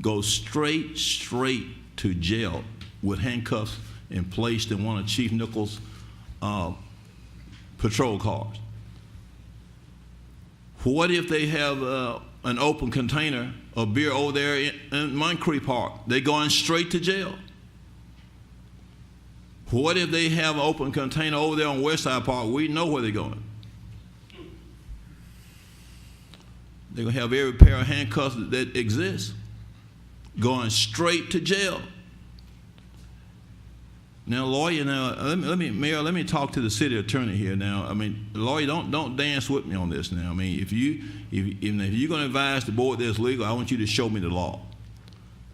go straight to jail with handcuffs and placed in one of Chief Nichols' patrol cars? What if they have an open container of beer over there in Moncrief Park? They're going straight to jail. What if they have an open container over there on Westside Park? We know where they're going. They're going to have every pair of handcuffs that exists going straight to jail. Now, lawyer, Mayor, let me talk to the city attorney here now. I mean, lawyer, don't dance with me on this now. I mean, if you're going to advise the board that's legal, I want you to show me the law.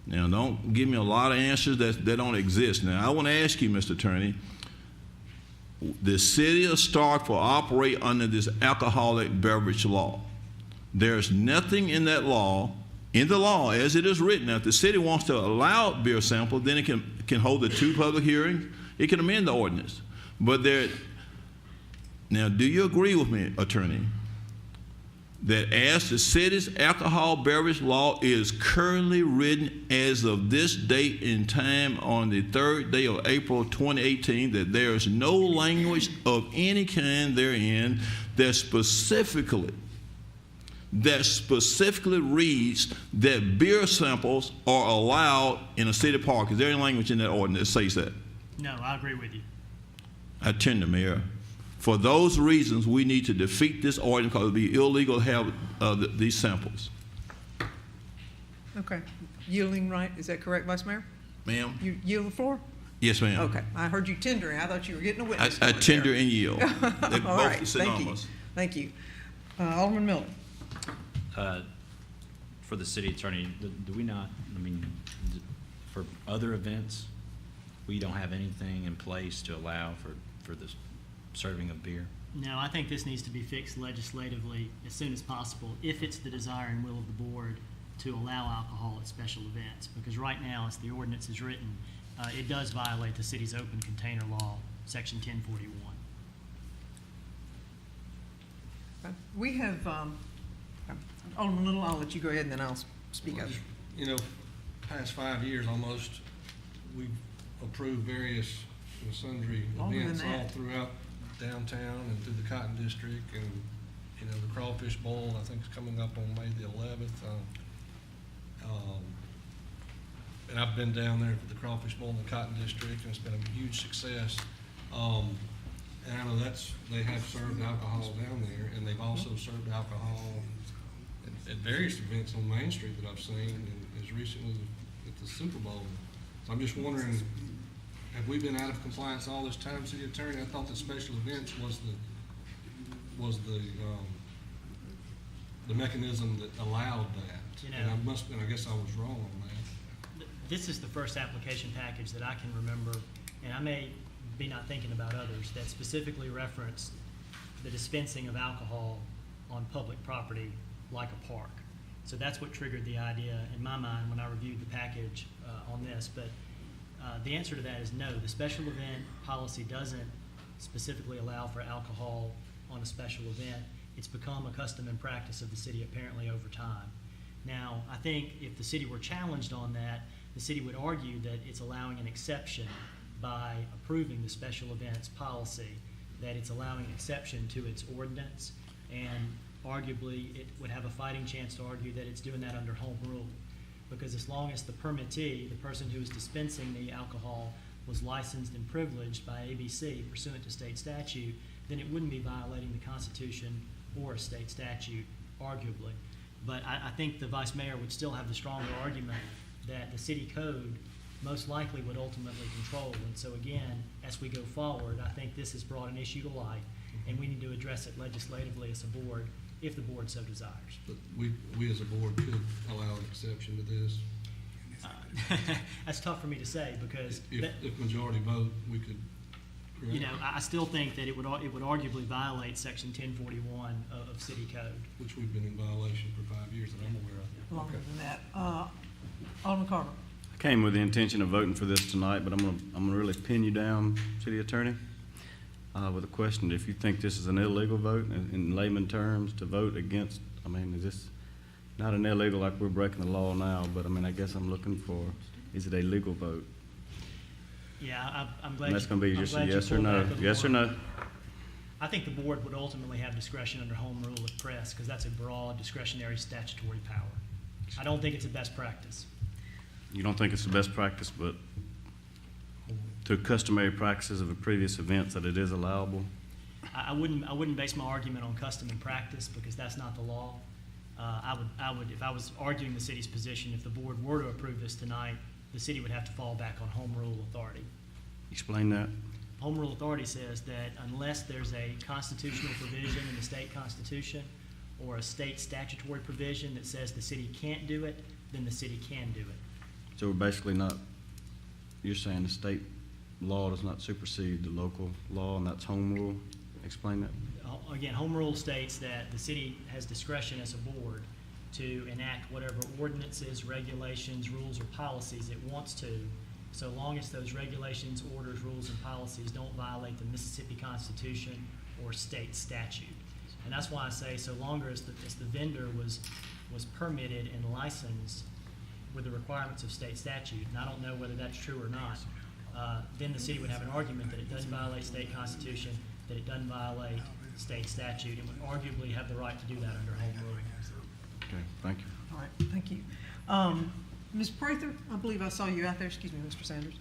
Now, don't give me a lot of answers that don't exist. Now, I want to ask you, Mr. Attorney, the city of Starkville operate under this alcoholic beverage law. There's nothing in that law, in the law as it is written. Now, if the city wants to allow beer samples, then it can hold the 2 public hearings. It can amend the ordinance. But now, do you agree with me, attorney, that as the city's alcohol beverage law is currently written as of this date in time on the 3rd day of April 2018, that there is no language of any kind therein that specifically reads that beer samples are allowed in a city park? Is there any language in that ordinance that says that? No, I agree with you. I tend to, Mayor. For those reasons, we need to defeat this ordinance because it would be illegal to have these samples. Okay. Yielding right, is that correct, Vice Mayor? Ma'am? You yield the floor? Yes, ma'am. Okay. I heard you tendering. I thought you were getting a witness. I tender and yield. They're All right. both synonymous. Thank you. Alderman Miller. For the city attorney, do we not, I mean, for other events, we don't have anything in place to allow for the serving of beer? No, I think this needs to be fixed legislatively as soon as possible, if it's the desire and will of the board to allow alcohol at special events. Because right now, as the ordinance is written, it does violate the city's open container law, section 1041. We have, Alderman Little, I'll let you go ahead and then I'll speak up. You know, past 5 years almost, we've approved various and sundry Longer than events all that. throughout downtown and through the Cotton District, and, you know, the Crawfish Bowl, I think, is coming up on May the 11th. And I've been down there for the Crawfish Bowl in the Cotton District, and it's been a huge success. And I know they have served alcohol down there, and they've also served alcohol at various events on Main Street that I've seen, and as recently at the Super Bowl. So I'm just wondering, have we been out of compliance all this time, City Attorney? I thought that special events was the mechanism that allowed that. You know, and I guess I was wrong on that. This is the first application package that I can remember, and I may be not thinking about others, that specifically reference the dispensing of alcohol on public property like a park. So that's what triggered the idea in my mind when I reviewed the package on this. But the answer to that is no. The special event policy doesn't specifically allow for alcohol on a special event. It's become a custom and practice of the city apparently over time. Now, I think if the city were challenged on that, the city would argue that it's allowing an exception by approving the special events policy, that it's allowing an exception to its ordinance, and arguably it would have a fighting chance to argue that it's doing that under home rule. Because as long as the permittee, the person who is dispensing the alcohol, was licensed and privileged by ABC pursuant to state statute, then it wouldn't be violating the Constitution or a state statute, arguably. But I think the Vice Mayor would still have the stronger argument that the city code most likely would ultimately control. And so again, as we go forward, I think this has brought an issue to light, and we need to address it legislatively as a board, if the board so desires. But we as a board could allow an exception to this. That's tough for me to say, because If majority vote, we could. Correct? You know, I still think that it would arguably violate section 1041 of city code. Which we've been in violation for 5 years that I'm aware of. Longer than that. Alderman Carter. I came with the intention of voting for this tonight, but I'm gonna really pin you down, City Attorney, with a question. If you think this is an illegal vote in layman terms to vote against, I mean, is this not an illegal like we're breaking the law now, but I mean, I guess I'm looking for, is it a legal vote? Yeah, I'm glad. And that's gonna be I'm just a glad you yes or pulled no, back the yes or board. no? I think the board would ultimately have discretion under home rule of press, because that's a broad discretionary statutory power. I don't think it's a best practice. You don't think it's the best practice, but to customary practices of the previous events that it is allowable? I wouldn't base my argument on custom and practice, because that's not the law. I would, if I was arguing the city's position, if the board were to approve this tonight, the city would have to fall back on home rule authority. Explain that. Home rule authority says that unless there's a constitutional provision in the state constitution or a state statutory provision that says the city can't do it, then the city can do it. So we're basically not, you're saying the state law does not supersede the local law, and that's home rule? Explain that. Again, home rule states that the city has discretion as a board to enact whatever ordinances, regulations, rules, or policies it wants to, so long as those regulations, orders, rules, and policies don't violate the Mississippi Constitution or state statute. And that's why I say so longer as the vendor was permitted and licensed with the requirements of state statute, and I don't know whether that's true or not, then the city would have an argument that it doesn't violate state constitution, that it doesn't violate state statute, and would arguably have the right to do that under home rule. Okay, thank you. All right, thank you. Ms. Prather, I believe I saw you out there. Excuse me, Mr. Sanders.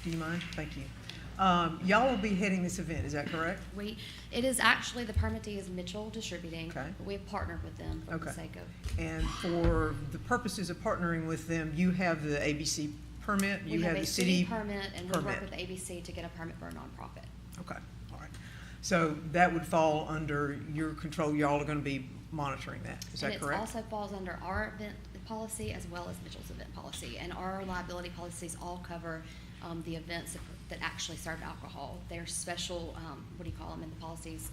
Do you mind? Thank you. Y'all will be heading this event, is that correct? It is actually, the permittee is Mitchell Distributing. Okay. But we have partnered with them for the sake of. And for the purposes of partnering with them, you have the ABC permit, you have the city permit, and we work permit. with ABC to get a permit for a nonprofit. Okay, all right. So that would fall under your control. Y'all are going to be monitoring that. Is that correct? And it also falls under our event policy as well as Mitchell's event policy. And our liability policies all cover the events that actually serve alcohol. They're special, what do you call them in the policies?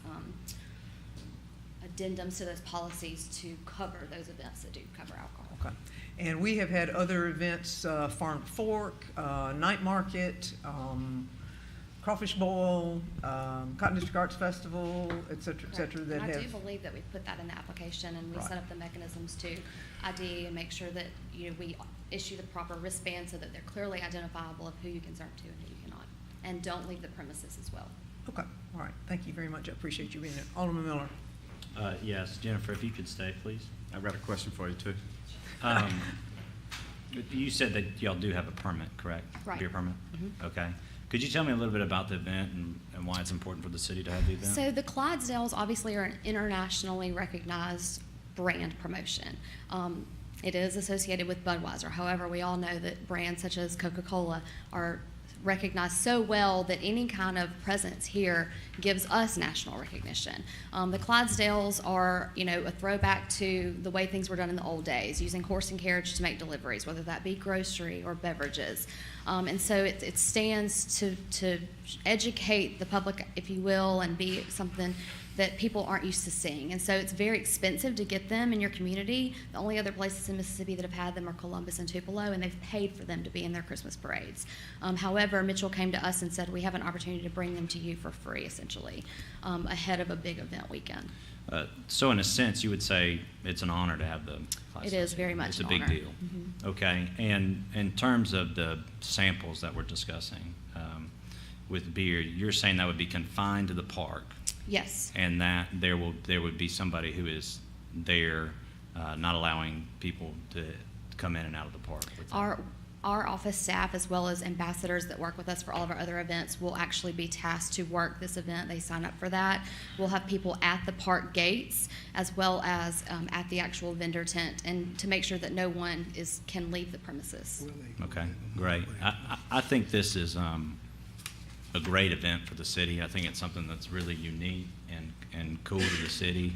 Addendums to those policies to cover those events that do cover alcohol. Okay. And we have had other events, Farm to Fork, Night Market, Crawfish Boil, Cotton District Arts Festival, et cetera, that And have. I do believe that we put that in the application, and we Right. set up the mechanisms to ID and make sure that, we issue the proper wristband so that they're clearly identifiable of who you can serve to and who you cannot. And don't leave the premises as well. Okay, all right. Thank you very much. I appreciate you being there. Alderman Miller. Yes, Jennifer, if you could stay, please. I've got a question for you too. You said that y'all do have a permit, correct? Right. Beer permit? Mhm. Okay. Could you tell me a little bit about the event and why it's important for the city to have the event? So the Clydesdales obviously are an internationally recognized brand promotion. It is associated with Budweiser. However, we all know that brands such as Coca-Cola are recognized so well that any kind of presence here gives us national recognition. The Clydesdales are, a throwback to the way things were done in the old days, using horse and carriage to make deliveries, whether that be grocery or beverages. And so it stands to educate the public, if you will, and be something that people aren't used to seeing. And so it's very expensive to get them in your community. The only other places in Mississippi that have had them are Columbus and Tupelo, and they've paid for them to be in their Christmas parades. However, Mitchell came to us and said, we have an opportunity to bring them to you for free, essentially, ahead of a big event weekend. So in a sense, you would say it's an honor to have the class. It is very much It's a an big honor. deal. Mhm. Okay, and in terms of the samples that we're discussing with beer, you're saying that would be confined to the park? Yes. And that there would be somebody who is there, not allowing people to come in and out of the park with them. Our office staff, as well as ambassadors that work with us for all of our other events, will actually be tasked to work this event. They sign up for that. We'll have people at the park gates as well as at the actual vendor tent, and to make sure that no one can leave the premises. Okay, great. I think this is a great event for the city. I think it's something that's really unique and cool to the city.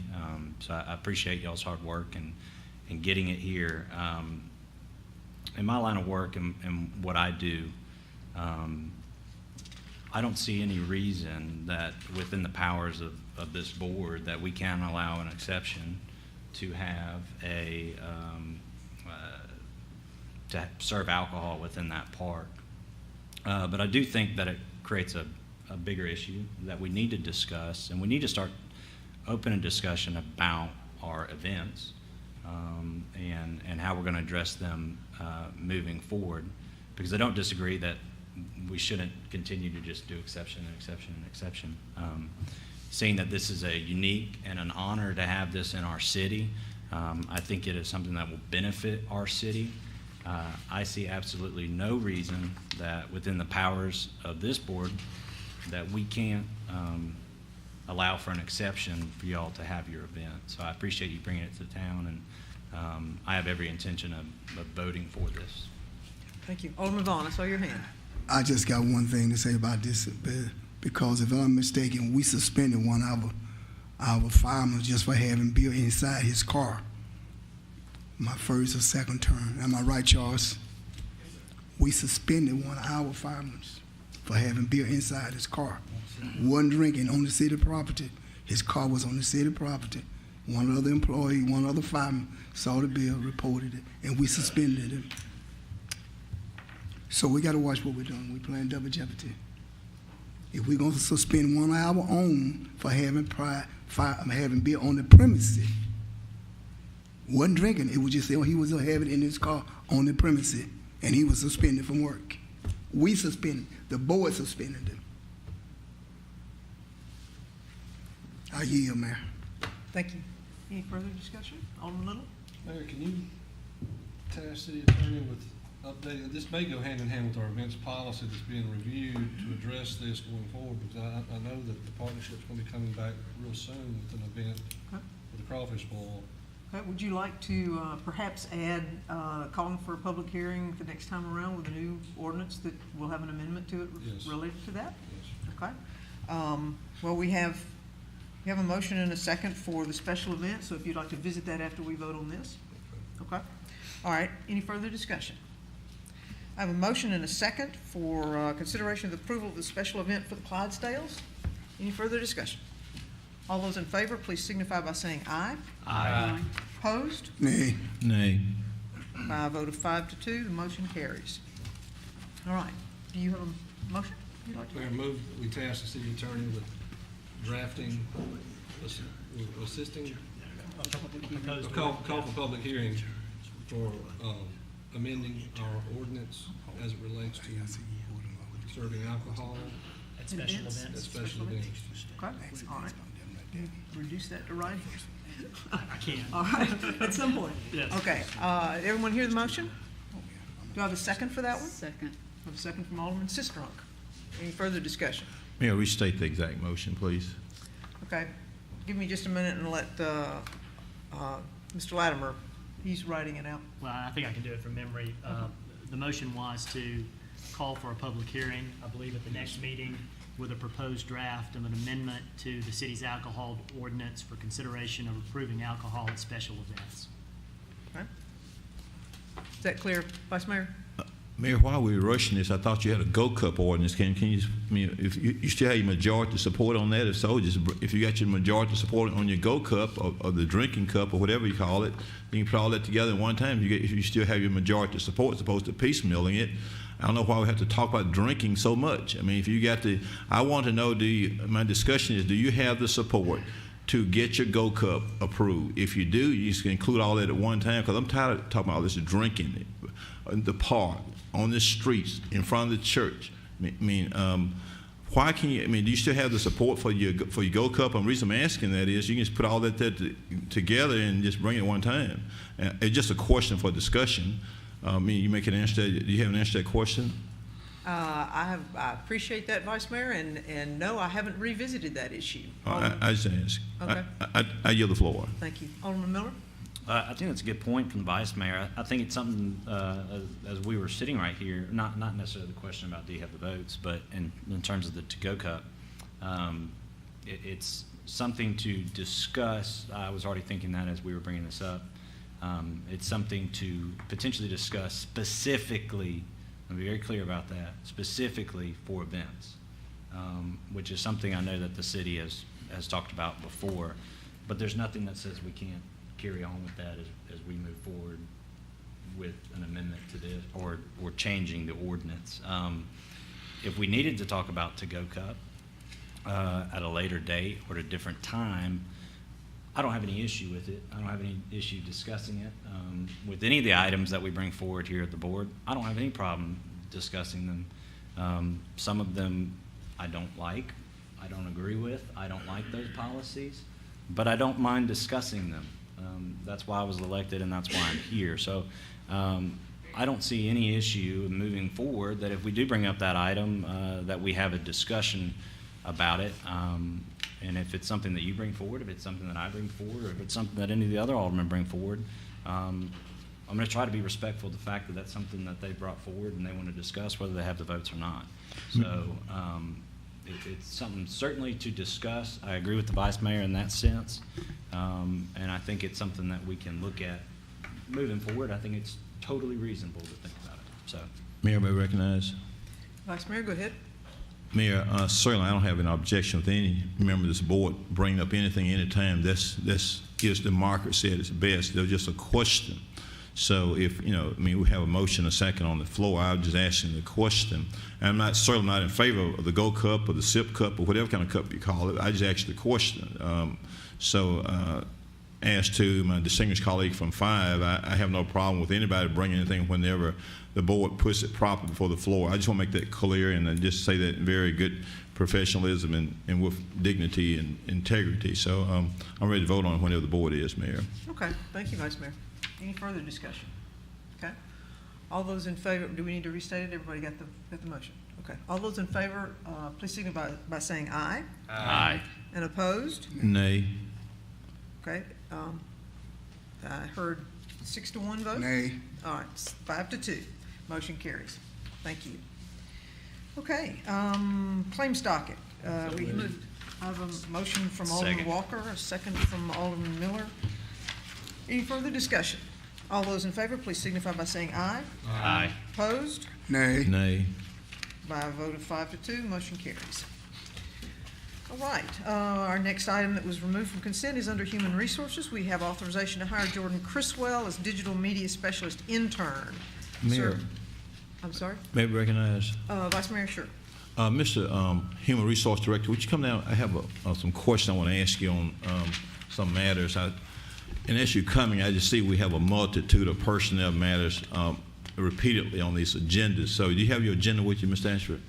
So I appreciate y'all's hard work and getting it here. In my line of work and what I do, I don't see any reason that within the powers of this board that we can allow an exception to have to serve alcohol within that park. But I do think that it creates a bigger issue that we need to discuss, and we need to start open a discussion about our events and how we're going to address them moving forward, because I don't disagree that we shouldn't continue to just do exception and exception and exception. Seeing that this is a unique and an honor to have this in our city, I think it is something that will benefit our city. I see absolutely no reason that within the powers of this board that we can't allow for an exception for y'all to have your event. So I appreciate you bringing it to town, and I have every intention of voting for this. Thank you. Alderman Vaughn, I saw your hand. I just got one thing to say about this, because if I'm mistaken, we suspended one of our firemen just for having beer inside his car. My first or second term. Am I right, Charles? We suspended one of our firemen for having beer inside his car. Wasn't drinking on the city property. His car was on the city property. One other employee, one other fireman saw the bill, reported it, and we suspended him. So we got to watch what we're doing. We're playing double jeopardy. If we're going to suspend one of our own for having having beer on the premises, wasn't drinking, it was just he was having it in his car on the premises, and he was suspended from work. We suspended, the board suspended him. I yield, Mayor. Thank you. Any further discussion? Alderman Little? Mayor, can you task the attorney with updating, this may go hand in hand with our events policy that's being reviewed to address this going forward, because I know that the partnership's going to be coming back real soon with an event Okay. for the crawfish boil. Okay, would you like to perhaps add calling for a public hearing the next time around with a new ordinance that will have an amendment to it Yes. related to that? Yes. Okay. Well, we have a motion and a second for the special event, so if you'd like to visit that after we vote on this. Okay. All right, any further discussion? I have a motion and a second for consideration of the approval of the special event for the Clydesdales. Any further discussion? All those in favor, please signify by saying aye. Aye. Opposed? Nay. Nay. By a vote of 5-2, the motion carries. All right, do you have a motion you'd like to Mayor, move that we task the city attorney with drafting, assisting, call for public hearing for amending our ordinance as it relates to serving alcohol At special Events. events. at special events. Okay, all right. Reduce that to writing. I can. All right, at some point. Yes. Okay, everyone hear the motion? Do I have a second for that one? Second. I have a second from Alderman Sistrunk. Any further discussion? Mayor, restate the exact motion, please. Okay, give me just a minute and let Mr. Latimer, he's writing it out. Well, I think I can do it from memory. The motion was to call for a public hearing, I believe at the next meeting, with a proposed draft of an amendment to the city's alcohol ordinance for consideration of approving alcohol at special events. Okay. Is that clear, Vice Mayor? Mayor, while we were rushing this, I thought you had a Go Cup ordinance. Can you, I mean, if you still have your majority support on that? If so, just if you got your majority support on your Go Cup or the drinking cup or whatever you call it, you can put all that together at one time. If you still have your majority support, as opposed to piecemealing it. I don't know why we have to talk about drinking so much. I mean, if you got I want to know, my discussion is, do you have the support to get your Go Cup approved? If you do, you just can include all that at one time, because I'm tired of talking about all this drinking in the park, on the streets, in front of the church. I mean, why can you, do you still have the support for your Go Cup? And the reason I'm asking that is you can just put all that together and just bring it at one time. It's just a question for discussion. You make an answer. Do you have an answer to that question? I appreciate that, Vice Mayor, and no, I haven't revisited that issue. I just ask. Okay. I yield the floor. Thank you. Alderman Miller? I think that's a good point from the Vice Mayor. I think it's something, as we were sitting right here, not necessarily the question about do you have the votes, but in terms of the To-Go Cup, it's something to discuss. I was already thinking that as we were bringing this up. It's something to potentially discuss specifically, I'll be very clear about that, specifically for events, which is something I know that the city has talked about before, but there's nothing that says we can't carry on with that as we move forward with an amendment to this or changing the ordinance. If we needed to talk about To-Go Cup at a later date or at a different time, I don't have any issue with it. I don't have any issue discussing it. With any of the items that we bring forward here at the board, I don't have any problem discussing them. Some of them I don't like, I don't agree with, I don't like those policies, but I don't mind discussing them. That's why I was elected and that's why I'm here. So I don't see any issue moving forward that if we do bring up that item, that we have a discussion about it. And if it's something that you bring forward, if it's something that I bring forward, or if it's something that any of the other aldermen bring forward, I'm going to try to be respectful of the fact that that's something that they brought forward and they want to discuss whether they have the votes or not. So it's something certainly to discuss. I agree with the vice mayor in that sense. And I think it's something that we can look at moving forward. I think it's totally reasonable to think about it. So, Mayor, may I recognize? Vice Mayor, go ahead. Mayor, certainly I don't have an objection with any member of this board bringing up anything anytime. This is democracy at its best. There's just a question. So if, we have a motion, a second on the floor, I'm just asking the question. And I'm certainly not in favor of the Gold Cup or the SIP Cup or whatever kind of cup you call it. I just asked the question. As to my distinguished colleague from 5, I have no problem with anybody bringing anything whenever the board puts it properly before the floor. I just want to make that clear and then just say that in very good professionalism and with dignity and integrity. So I'm ready to vote on it whenever the board is, Mayor. Okay, thank you, Vice Mayor. Any further discussion? Okay. All those in favor, do we need to restate it? Everybody got the motion? Okay. All those in favor, please signify by saying aye. aye. And opposed? Nay. Okay. I heard 6-1 vote? Nay. All right, 5-2. Motion carries. Thank you. Okay, claims docket. We have a motion from Alderman Second. Walker, a second from Alderman Miller. Any further discussion? All those in favor, please signify by saying aye. Aye. Opposed? Nay. Nay. By a vote of 5-2, motion carries. All right, our next item that was removed from consent is under Human Resources. We have authorization to hire Jordan Criswell as Digital Media Specialist Intern. Mayor. Sir, I'm sorry? May I recognize? Vice Mayor, sure. Mr. Human Resource Director, would you come down? I have some questions I want to ask you on some matters. And as you're coming, I just see we have a multitude of personnel matters repeatedly on these agendas. So do you have your agenda with you, Mr. Ashford?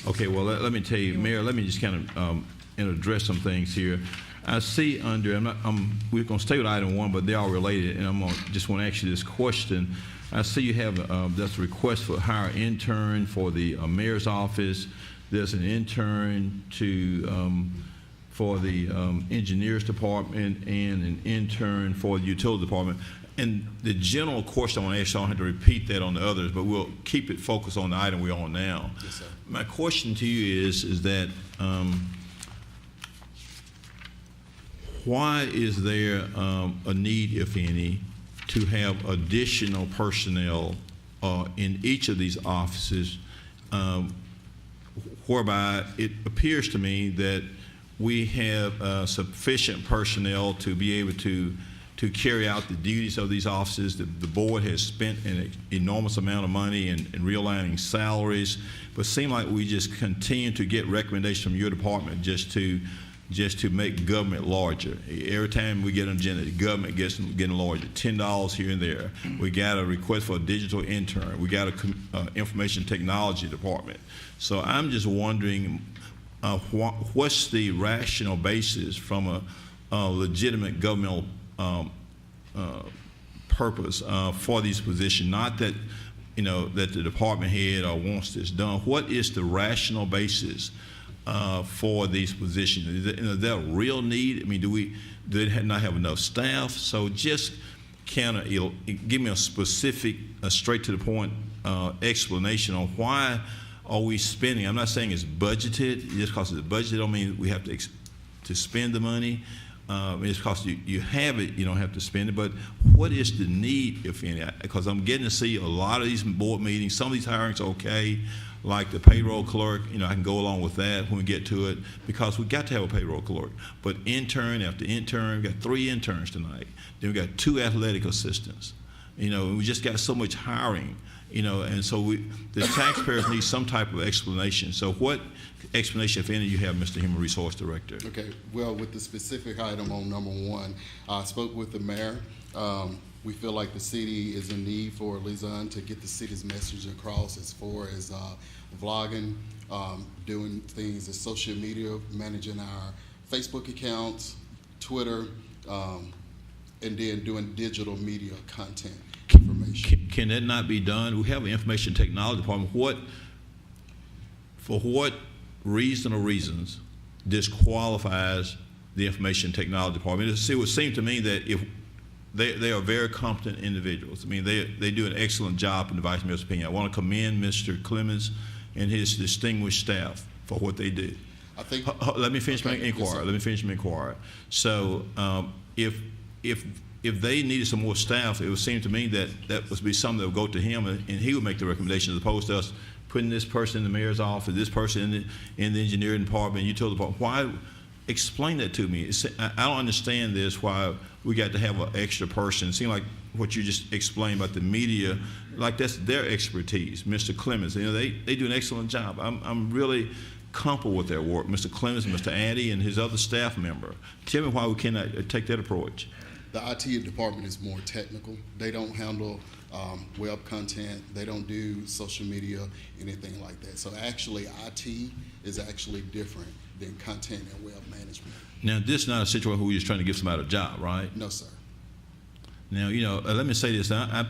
Okay, well, let me tell you, Mayor, let me just kind of address some things here. I see under, we're going to stay with item 1, but they are related, and I'm just want to ask you this question. I see you have, that's a request for hire intern for the mayor's office. There's an intern for the engineers department and an intern for the utility department. And the general question I want to ask you, I don't have to repeat that on the others, but we'll keep it focused on the item we're on now. Yes, sir. My question to you is that why is there a need, if any, to have additional personnel in each of these offices, whereby it appears to me that we have sufficient personnel to be able to carry out the duties of these offices. The board has spent an enormous amount of money in realigning salaries, but it seems like we just continue to get recommendations from your department just to make government larger. Every time we get an agenda, the government gets getting larger, $10 here and there. We got a request for a digital intern. We got a information technology department. So I'm just wondering what's the rational basis from a legitimate governmental purpose for these positions, not that that the department head wants this done. What is the rational basis for these positions? Is there a real need? I mean, do they not have enough staff? So just kind of give me a specific, straight to the point explanation on why are we spending. I'm not saying it's budgeted. Just because it's budgeted don't mean we have to spend the money. It's because you have it, you don't have to spend it. But what is the need, if any? Because I'm getting to see a lot of these board meetings. Some of these hirings are okay, like the payroll clerk. I can go along with that when we get to it, because we got to have a payroll clerk. But intern after intern, we got 3 interns tonight. Then we got 2 athletic assistants. We just got so much hiring. and so the taxpayers need some type of explanation. So what explanation, if any, you have, Mr. Human Resource Director? Okay, well, with the specific item on number one, I spoke with the mayor. We feel like the city is in need for a liaison to get the city's message across as far as vlogging, doing things as social media, managing our Facebook accounts, Twitter, and then doing digital media content information. Can that not be done? We have an information technology department. For what reason or reasons disqualifies the information technology department? It would seem to me that if they are very competent individuals. I mean, they do an excellent job in the Vice Mayor's opinion. I want to commend Mr. Clemens and his distinguished staff for what they do. I think. Let me finish my inquiry. Yes, let me finish my inquiry. So, if they needed some more staff, it would seem to me that would be something that would go to him, and he would make the recommendation, as opposed to us putting this person in the mayor's office, this person in the engineering department, utility department. Why? Explain that to me. I don't understand this. Why we got to have an extra person? It seems like what you just explained about the media, like that's their expertise. Mr. Clemens, they do an excellent job. I'm really comfortable with their work. Mr. Clemens, Mr. Addy, and his other staff member. Tell me why we cannot take that approach. The IT department is more technical. They don't handle web content. They don't do social media, anything like that. So actually, IT is actually different than content and web management. Now, this is not a situation where we're just trying to give somebody a job, right? No, sir. Now, let me say this. I'm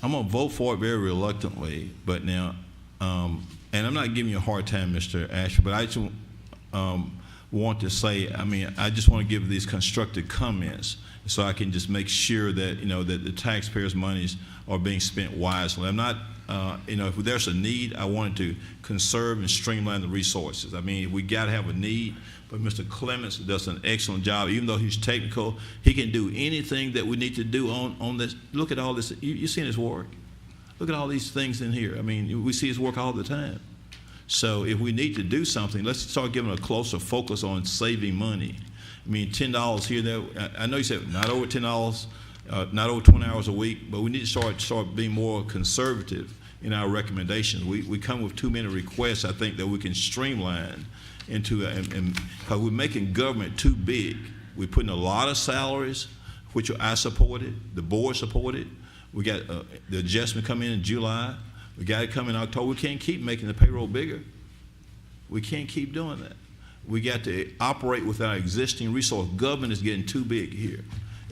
going to vote for it very reluctantly, but now, and I'm not giving you a hard time, Mr. Ashford, but I just want to say, I just want to give these constructive comments so I can just make sure that, that the taxpayers' monies are being spent wisely. I'm not, if there's a need, I wanted to conserve and streamline the resources. We got to have a need, but Mr. Clements does an excellent job. Even though he's technical, he can do anything that we need to do on this. Look at all this. You've seen his work. Look at all these things in here. We see his work all the time. So if we need to do something, let's start giving a closer focus on saving money. $10 here, there. I know you said not over $10, not over 20 hours a week, but we need to start being more conservative in our recommendations. We come with too many requests, I think, that we can streamline into, because we're making government too big. We're putting a lot of salaries, which I supported, the board supported. We got the adjustment come in July. We got it come in October. We can't keep making the payroll bigger. We can't keep doing that. We got to operate with our existing resource. Government is getting too big here.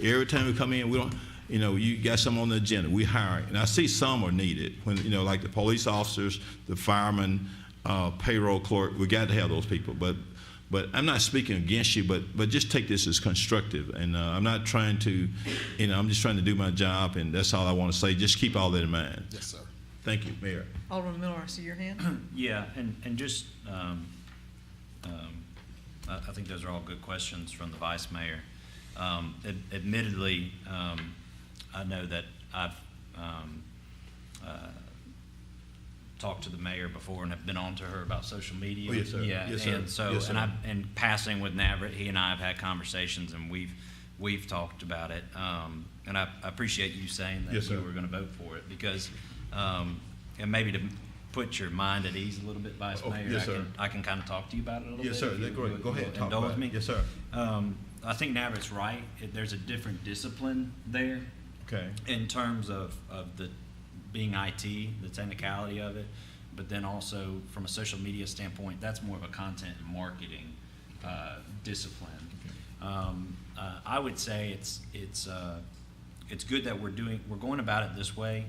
Every time we come in, we don't, you got some on the agenda, we hire. And I see some are needed, when, like the police officers, the firemen, payroll clerk, we got to have those people. But I'm not speaking against you, but just take this as constructive. And I'm not trying to, I'm just trying to do my job, and that's all I want to say. Just keep all that in mind. Yes, sir. Thank you, Mayor. Alderman Miller, I see your hand. Yeah, and just, I think those are all good questions from the Vice Mayor. Admittedly, I know that I've talked to the mayor before and have been on to her about social media. Oh, yes, sir. Yeah, Yes, sir. and so, Yes, sir. and passing with Navrat, he and I have had conversations, and we've talked about it. And I appreciate you saying that Yes, sir. you were going to vote for it, because, and maybe to put your mind at ease a little bit, Vice Mayor, yes, sir. I can kind of talk to you about it a little Yes, bit. sir. if you Go ahead. Talk indulge about me. it. Yes, sir. I think Navrat's right. There's a different discipline there. Okay. In terms of the being IT, the technicality of it, but then also from a social media standpoint, that's more of a content and marketing discipline. I would say it's good that we're going about it this way.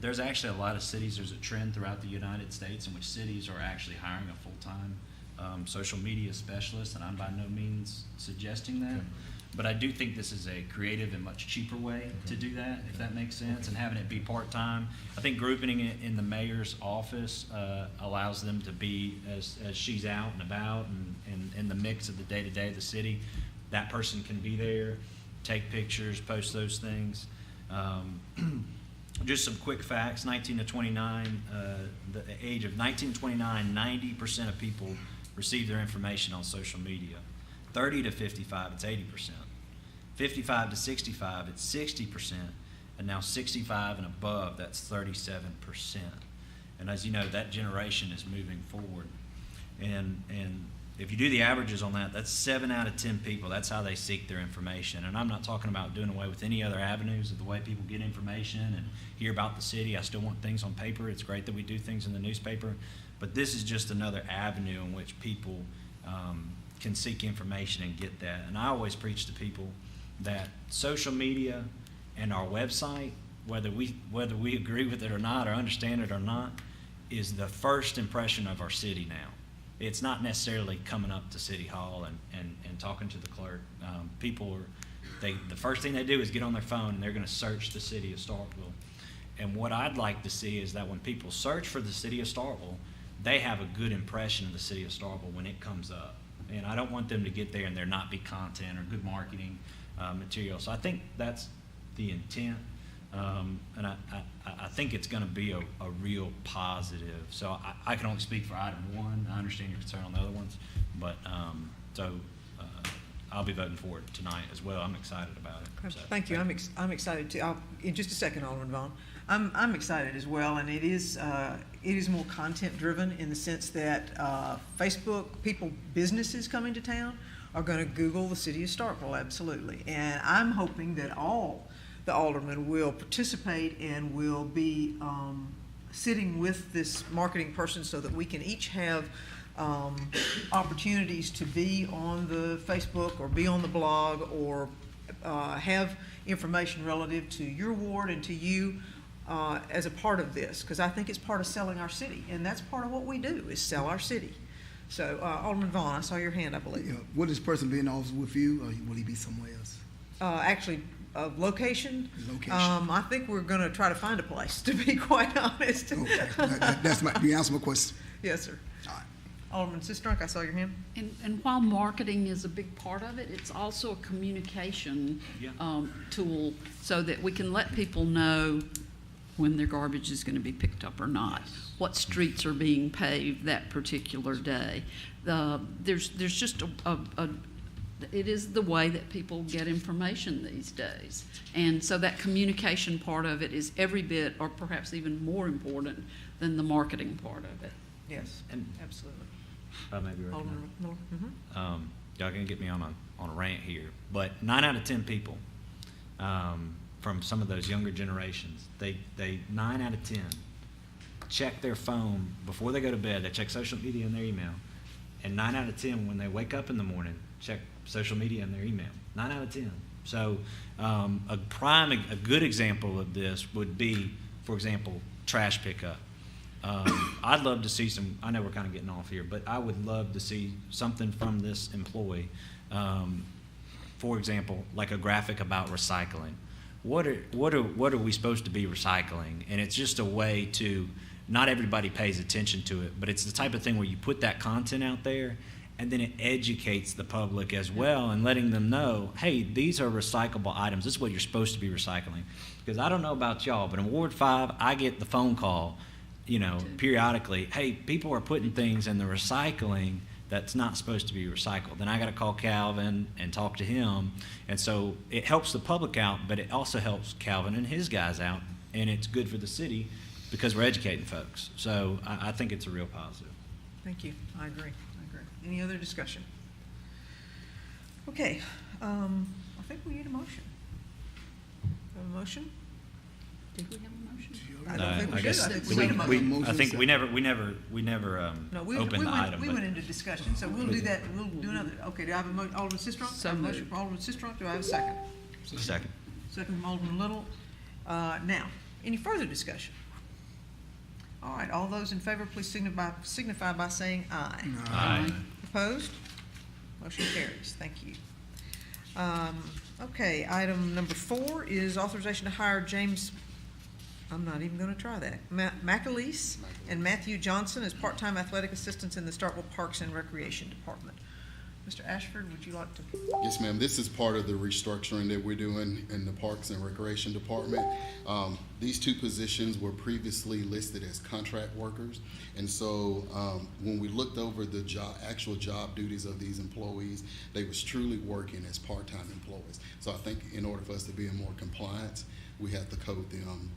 There's actually a lot of cities. There's a trend throughout the United States in which cities are actually hiring a full-time social media specialist, and I'm by no means suggesting that. But I do think this is a creative and much cheaper way to do that, if that makes sense, and having it be part-time. I think grouping it in the mayor's office allows them to be, as she's out and about and in the mix of the day-to-day of the city, that person can be there, take pictures, post those things. Just some quick facts: 19 to 29, the age of 19 to 29, 90% of people receive their information on social media. 30 to 55, it's 80%. 55 to 65, it's 60%. And now 65 and above, that's 37%. And as you know, that generation is moving forward. And if you do the averages on that, that's 7 out of 10 people. That's how they seek their information. And I'm not talking about doing away with any other avenues of the way people get information and hear about the city. I still want things on paper. It's great that we do things in the newspaper. But this is just another avenue in which people can seek information and get that. And I always preach to people that social media and our website, whether we agree with it or not or understand it or not, is the first impression of our city now. It's not necessarily coming up to City Hall and talking to the clerk. People the first thing they do is get on their phone and they're going to search the city of Starkville. And what I'd like to see is that when people search for the city of Starkville, they have a good impression of the city of Starkville when it comes up. And I don't want them to get there and there not be content or good marketing material. So I think that's the intent. And I think it's going to be a real positive. So I can only speak for item 1. I understand your concern on the other ones, but I'll be voting for it tonight as well. I'm excited about it. So, Thank you. I'm excited too. In just a second, Alderman Vaughn. I'm excited as well, and it is more content driven in the sense that Facebook businesses coming to town are going to Google the city of Starkville, absolutely. And I'm hoping that all the aldermen will participate and will be sitting with this marketing person so that we can each have opportunities to be on the Facebook or be on the blog or have information relative to your ward and to you as a part of this, because I think it's part of selling our city, and that's part of what we do is sell our city. So Alderman Vaughn, I saw your hand, I believe. Yeah. Will this person be in office with you, or will he be somewhere else? Actually, location. Location. I think we're going to try to find a place, to be quite honest. Okay. That's you answer my question. Yes, sir. All right. Alderman Sistrunk, I saw your hand. And while marketing is a big part of it, it's also a communication tool so that we can let people know when their garbage is going to be picked up or not, what streets are being paved that particular day. There's just it is the way that people get information these days. And so that communication part of it is every bit or perhaps even more important than the marketing part of it. Yes, And absolutely. maybe right Alderman Miller. Mm-hmm. Y'all can get me on a rant here, but 9 out of 10 people from some of those younger generations, they 9 out of 10 check their phone before they go to bed. They check social media and their email, and 9 out of 10 when they wake up in the morning check social media and their email. 9 out of 10. So a good example of this would be, for example, trash pickup. I'd love to see some, I know we're kind of getting off here, but I would love to see something from this employee. For example, like a graphic about recycling. What are we supposed to be recycling? And it's just a way to, not everybody pays attention to it, but it's the type of thing where you put that content out there and then it educates the public as well and letting them know, hey, these are recyclable items. This is what you're supposed to be recycling. Because I don't know about y'all, but in Ward 5, I get the phone call, periodically, hey, people are putting things in the recycling that's not supposed to be recycled. Then I got to call Calvin and talk to him. And so it helps the public out, but it also helps Calvin and his guys out. And it's good for the city because we're educating folks. So I think it's a real positive. Thank you. I agree. Any other discussion? Okay. I think we need a motion. Have a motion? Did we have a motion? I don't think we guess did. I think we need a motion. I think we never No, opened the item. we but- went into discussion, so we'll do that. We'll do another. Okay, do I have a motion? Alderman Sistrunk? So I have a motion moved. from Alderman Sistrunk. Do I have a second? Second. Second from Alderman Little. Now, any further discussion? All right, all those in favor, please signify by saying aye. Aye. Opposed? Motion carries. Thank you. Okay, item number 4 is authorization to hire James, I'm not even going to try that, McAleese and Matthew Johnson as part-time athletic assistants in the Starkville Parks and Recreation Department. Mr. Ashford, would you like to? Yes, ma'am. This is part of the restructuring that we're doing in the Parks and Recreation Department. These 2 positions were previously listed as contract workers. And so when we looked over the actual job duties of these employees, they was truly working as part-time employees. So I think in order for us to be in more compliance, we have to code them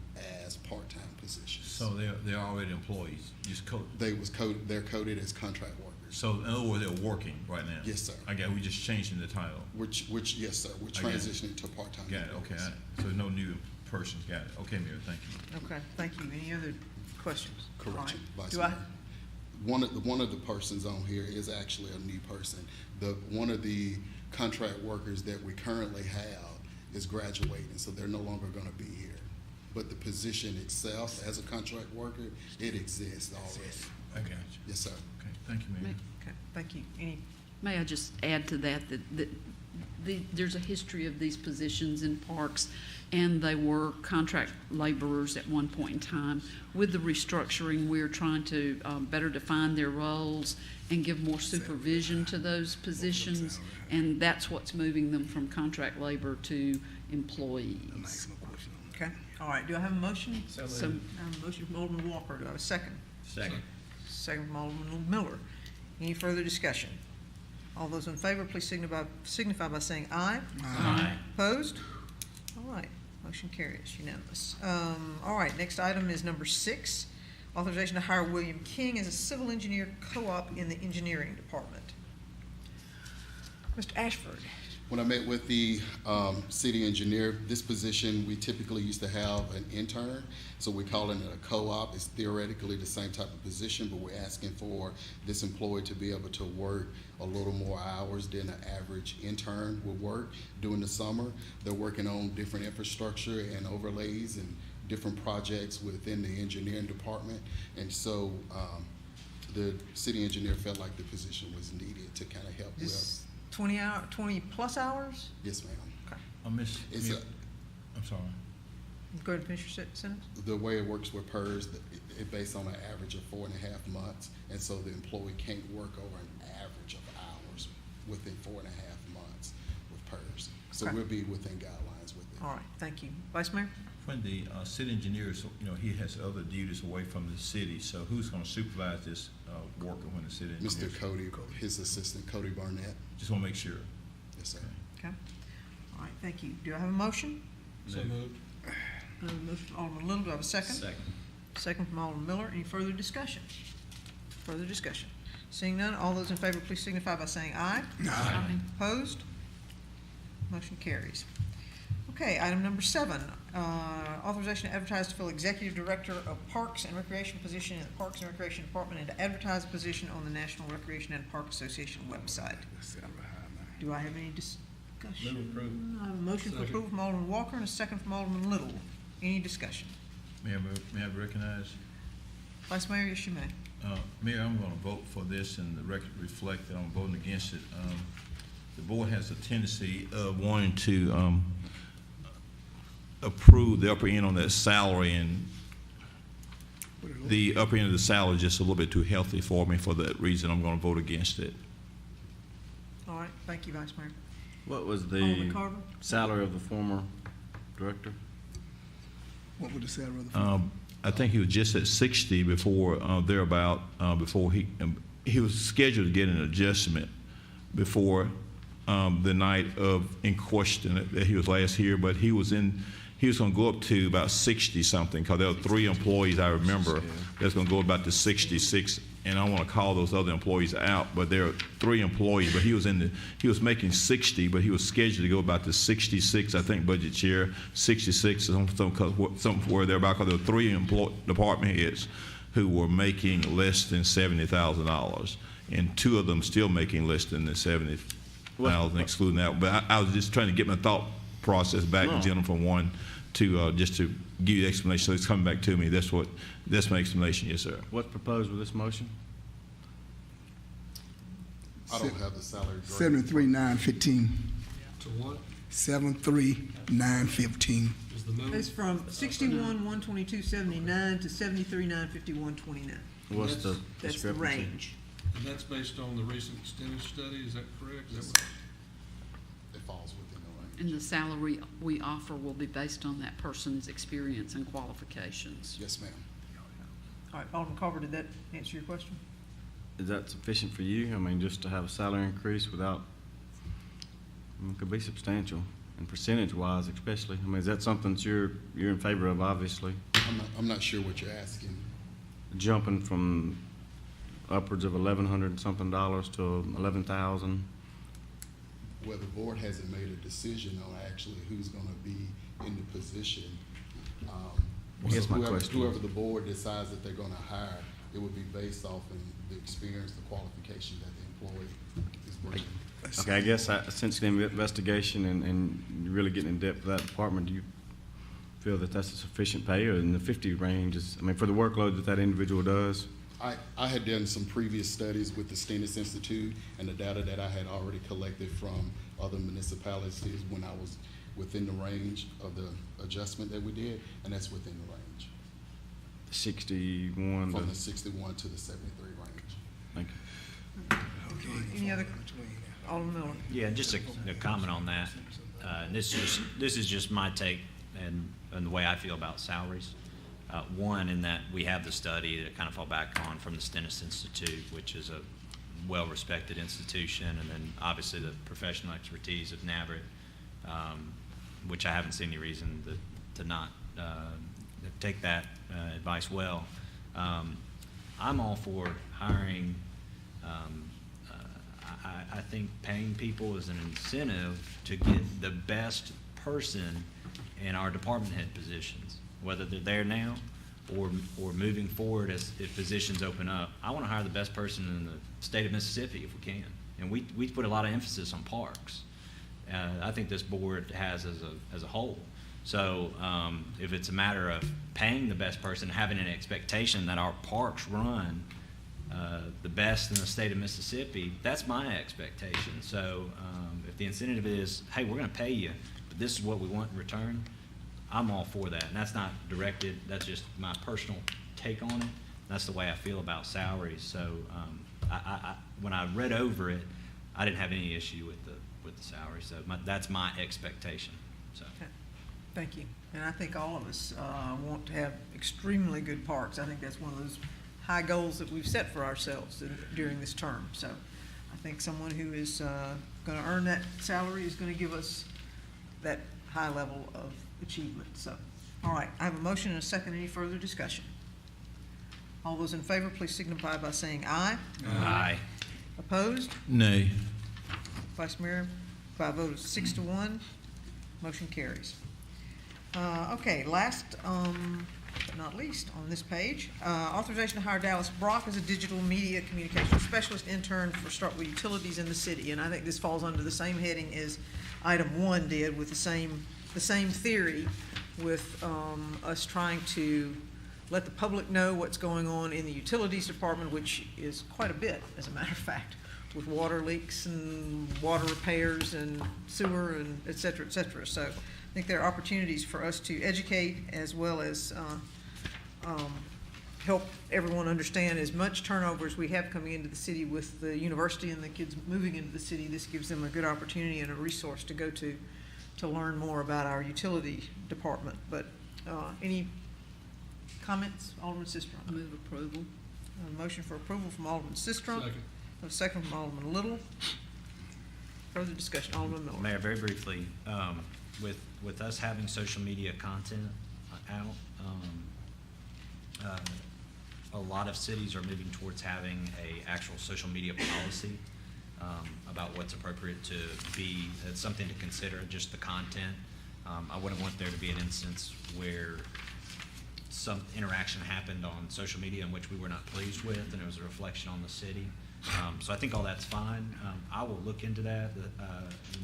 as part-time positions. So they're already employees, just code. They're coded as contract workers. So in other words, they're working right now? Yes, sir. I got, we just changing the title. Which, yes, sir, we're I got it. transitioning to part-time. Got it, okay. employees. So no new persons, got it. Okay, Mayor, thank you. Okay, thank you. Any other questions? All right. Correction, Vice Do I, Mayor. One of the persons on here is actually a new person. One of the contract workers that we currently have is graduating, so they're no longer gonna be here. But the position itself, as a contract worker, it exists already. I got you. Yes, sir. Okay, thank you, Mayor. okay, thank you. Any, May I just add to that, there's a history of these positions in parks, and they were contract laborers at one point in time. With the restructuring, we're trying to better define their roles and give more supervision to those positions, and that's what's moving them from contract labor to employees. okay, all right. Do I have a motion? So- I have a motion from Alderman Walker. Do I have a second? Second. Second from Alderman Miller. Any further discussion? All those in favor, please signify by saying aye. Aye. Opposed? All right, motion carries, unanimous. All right, next item is number 6, authorization to hire William King as a civil engineer co-op in the engineering department. Mr. Ashford. When I met with the city engineer, this position, we typically used to have an intern, so we're calling it a co-op. It's theoretically the same type of position, but we're asking for this employee to be able to work a little more hours than an average intern would work during the summer. They're working on different infrastructure and overlays and different projects within the engineering department. And so the city engineer felt like the position was needed to kind of help with. 20 plus hours? Yes, ma'am. Okay, It's I'm sorry. go ahead and finish your sentence. the way it works with PERS, it based on an average of 4.5 months, and so the employee can't work over an average of hours within 4.5 months with PERS. So Okay. we'll be within guidelines with it. All right, thank you. Vice Mayor? When the city engineer is, he has other duties away from the city, so who's gonna supervise this worker when the city engineer? Mr. Cody, his assistant, Cody Barnett. Just wanna make sure. Yes, sir. Okay. All right, thank you. Do I have a motion? So moved. I have a motion from Alderman Little. Do I have a second? Second from Alderman Miller. Any further discussion? Further discussion. Seeing none, all those in favor, please signify by saying aye. Aye. Opposed? Motion carries. Okay, item number 7, authorization to advertise to fill Executive Director of Parks and Recreation position in the Parks and Recreation Department and to advertise a position on the National Recreation and Park Association website. Do I have any discussion? Move approval. I have a motion for Second. approval from Alderman Walker and a second from Alderman Little. Any discussion? May I be recognized? Vice Mayor, yes, you may. Mayor, I'm gonna vote for this and the record reflect that I'm voting against it. The board has a tendency of wanting to approve the upper end on that salary, and the upper end of the salary is just a little bit too healthy for me. For that reason, I'm gonna vote against it. All right, thank you, Vice Mayor. What was Alderman the Carver? salary of the former director? What would the salary of the I think he was just at 60 before, before he was scheduled to get an adjustment before the night of in question that he was last here, but he was gonna go up to about 60 something, because there were 3 employees I remember that's gonna go about to 66, and I wanna call those other employees out, but there are 3 employees, but he was making 60, but he was scheduled to go about to 66, I think, budget chair, 66, somewhere there about, because there were 3 department heads who were making less than $70,000, and 2 of them still making less than the 70,000, excluding that. But I was just trying to get my thought process back, gentlemen, from one to just to give you the explanation. So it's coming back to me. That's my explanation. Yes, sir. What's proposed with this motion? I don't have the salary. grade. 73,915. To what 73,915. is the move? It's from 61,122.79 to 73,951.29. What's the That's the discrepancy? range. And that's based on the recent extended study, is that correct? Is that right? It falls within the range. And the salary we offer will be based on that person's experience and qualifications. Yes, ma'am. All right, Alderman Carver, did that answer your question? Is that sufficient for you? I mean, just to have a salary increase without, it could be substantial. and percentage-wise especially? I mean, is that something that you're in favor of, obviously? I'm not sure what you're asking. Jumping from upwards of $1,100 and something to $11,000? Well, the board hasn't made a decision on actually who's gonna be in the position. Here's my whoever, question. whoever the board decides that they're gonna hire, it would be based off of the experience, the qualification that the employee is bringing. Okay, I guess since the investigation and you're really getting in depth with that department, do you feel that that's a sufficient pay, or in the 50 range is, I mean, for the workload that individual does? I had done some previous studies with the Stennis Institute and the data that I had already collected from other municipalities when I was within the range of the adjustment that we did, and that's within the range. 61 From to, the 61 to the 73 range. thank you. Any other, Alderman Miller? Yeah, just a comment on that. This is just my take and the way I feel about salaries. One, in that we have the study to kind of fall back on from the Stennis Institute, which is a well-respected institution, and then obviously the professional expertise of NAVRIT, which I haven't seen any reason to not take that advice well. I'm all for hiring. I think paying people is an incentive to get the best person in our department head positions, whether they're there now or moving forward if positions open up. I want to hire the best person in the state of Mississippi if we can. And we put a lot of emphasis on parks. I think this board has as a whole. So if it's a matter of paying the best person, having an expectation that our parks run the best in the state of Mississippi, that's my expectation. So if the incentive is, hey, we're going to pay you, but this is what we want in return, I'm all for that. And that's not directed, that's just my personal take on it. That's the way I feel about salaries. So when I read over it, I didn't have any issue with the salary. So that's my expectation. So. Okay. Thank you. And I think all of us want to have extremely good parks. I think that's one of those high goals that we've set for ourselves during this term. So I think someone who is going to earn that salary is going to give us that high level of achievement. So, all right, I have a motion and a second. Any further discussion? All those in favor, please signify by saying aye. Aye. Opposed? Nay. Vice Mayor, by a vote of 6-1, motion carries. Okay, last but not least on this page, authorization to hire Dallas Brock as a digital media communications specialist intern for Starkville Utilities in the city. And I think this falls under the same heading as item 1 did, with the same theory, with us trying to let the public know what's going on in the utilities department, which is quite a bit, as a matter of fact, with water leaks and water repairs and sewer and et cetera, et cetera. So I think there are opportunities for us to educate as well as help everyone understand as much turnover as we have coming into the city with the university and the kids moving into the city. This gives them a good opportunity and a resource to go to learn more about our utility department. But any comments, Alderman Sistrom? Move approval. A motion for approval from Alderman Sistrom. Second. A second from Alderman Little. Further discussion, Alderman Miller. Mayor, very briefly, with us having social media content out, a lot of cities are moving towards having a actual social media policy about what's appropriate to be. It's something to consider, just the content. I wouldn't want there to be an instance where some interaction happened on social media in which we were not pleased with, and it was a reflection on the city. So I think all that's fine. I will look into that.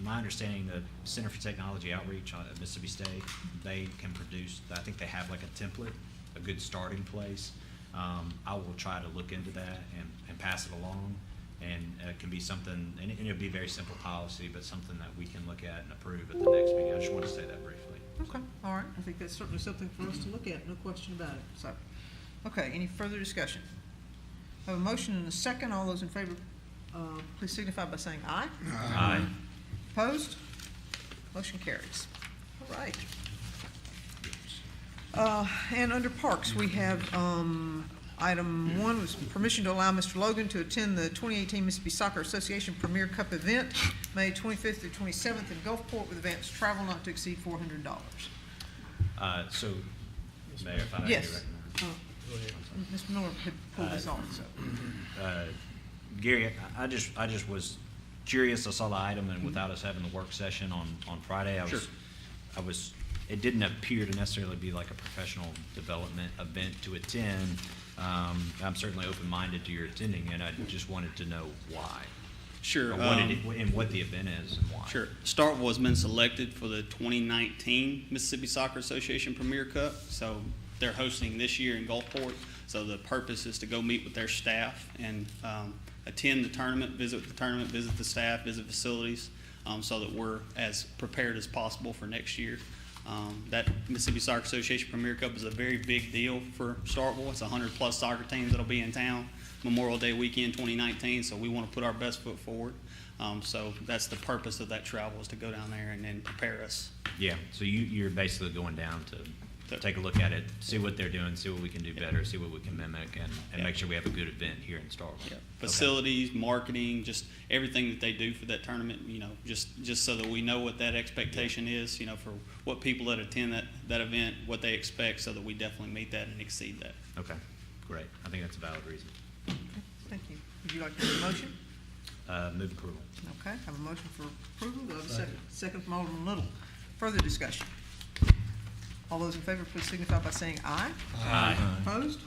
My understanding, the Center for Technology Outreach at Mississippi State, they can produce, I think they have like a template, a good starting place. I will try to look into that and pass it along. And it can be something, and it'll be a very simple policy, but something that we can look at and approve at the next meeting. I just want to say that briefly. Okay, all right. I think that's certainly something for us to look at, no question about it. So, okay, any further discussion? I have a motion and a second. All those in favor, please signify by saying aye. Aye. Opposed? Motion carries. All right. And under parks, we have Item 1 was permission to allow Mr. Logan to attend the 2018 Mississippi Soccer Association Premier Cup event, May 25th through 27th in Gulfport, with advanced travel not to exceed $400. So, Mayor, if I may Yes. recognize. Mr. Miller had pulled this off, so. Gary, I just was curious. I saw the item, and without us having the work session on Friday, it didn't appear to necessarily be like a professional development event to attend. I'm certainly open-minded to your attending, and I just wanted to know why. Sure. Or what the event is and why. Sure. Starkville has been selected for the 2019 Mississippi Soccer Association Premier Cup, so they're hosting this year in Gulfport. So the purpose is to go meet with their staff and attend the tournament, visit the staff, visit facilities, so that we're as prepared as possible for next year. That Mississippi Soccer Association Premier Cup is a very big deal for Starkville. It's 100+ soccer teams that'll be in town Memorial Day weekend 2019, so we want to put our best foot forward. So that's the purpose of that travel, is to go down there and then prepare us. Yeah, so you're basically going down to take a look at it, see what they're doing, see what we can do better, see what we can mimic, and make sure we have a good event here in Starkville. Yeah. Facilities, marketing, just everything that they do for that tournament, just so that we know what that expectation is, for what people that attend that event, what they expect, so that we definitely meet that and exceed that. Okay, great. I think that's a valid reason. Thank you. Would you like to make a motion? Move approval. Okay, have a motion for approval. Do I have a second? Second from Alderman Little. Further discussion? All those in favor, please signify by saying aye. Aye. Opposed?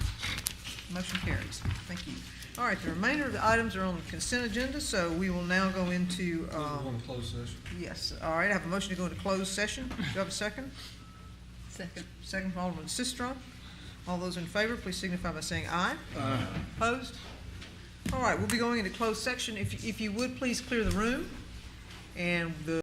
Motion carries. Thank you. All right, the remainder of the items are on the consent agenda, so we will now go into, Want to close session? yes, all right, I have a motion to go into closed session. Do you have a second? Second. Second from Alderman Sistrum. All those in favor, please signify by saying aye. Aye. Opposed? All right, we'll be going into closed section. If you would, please clear the room. And the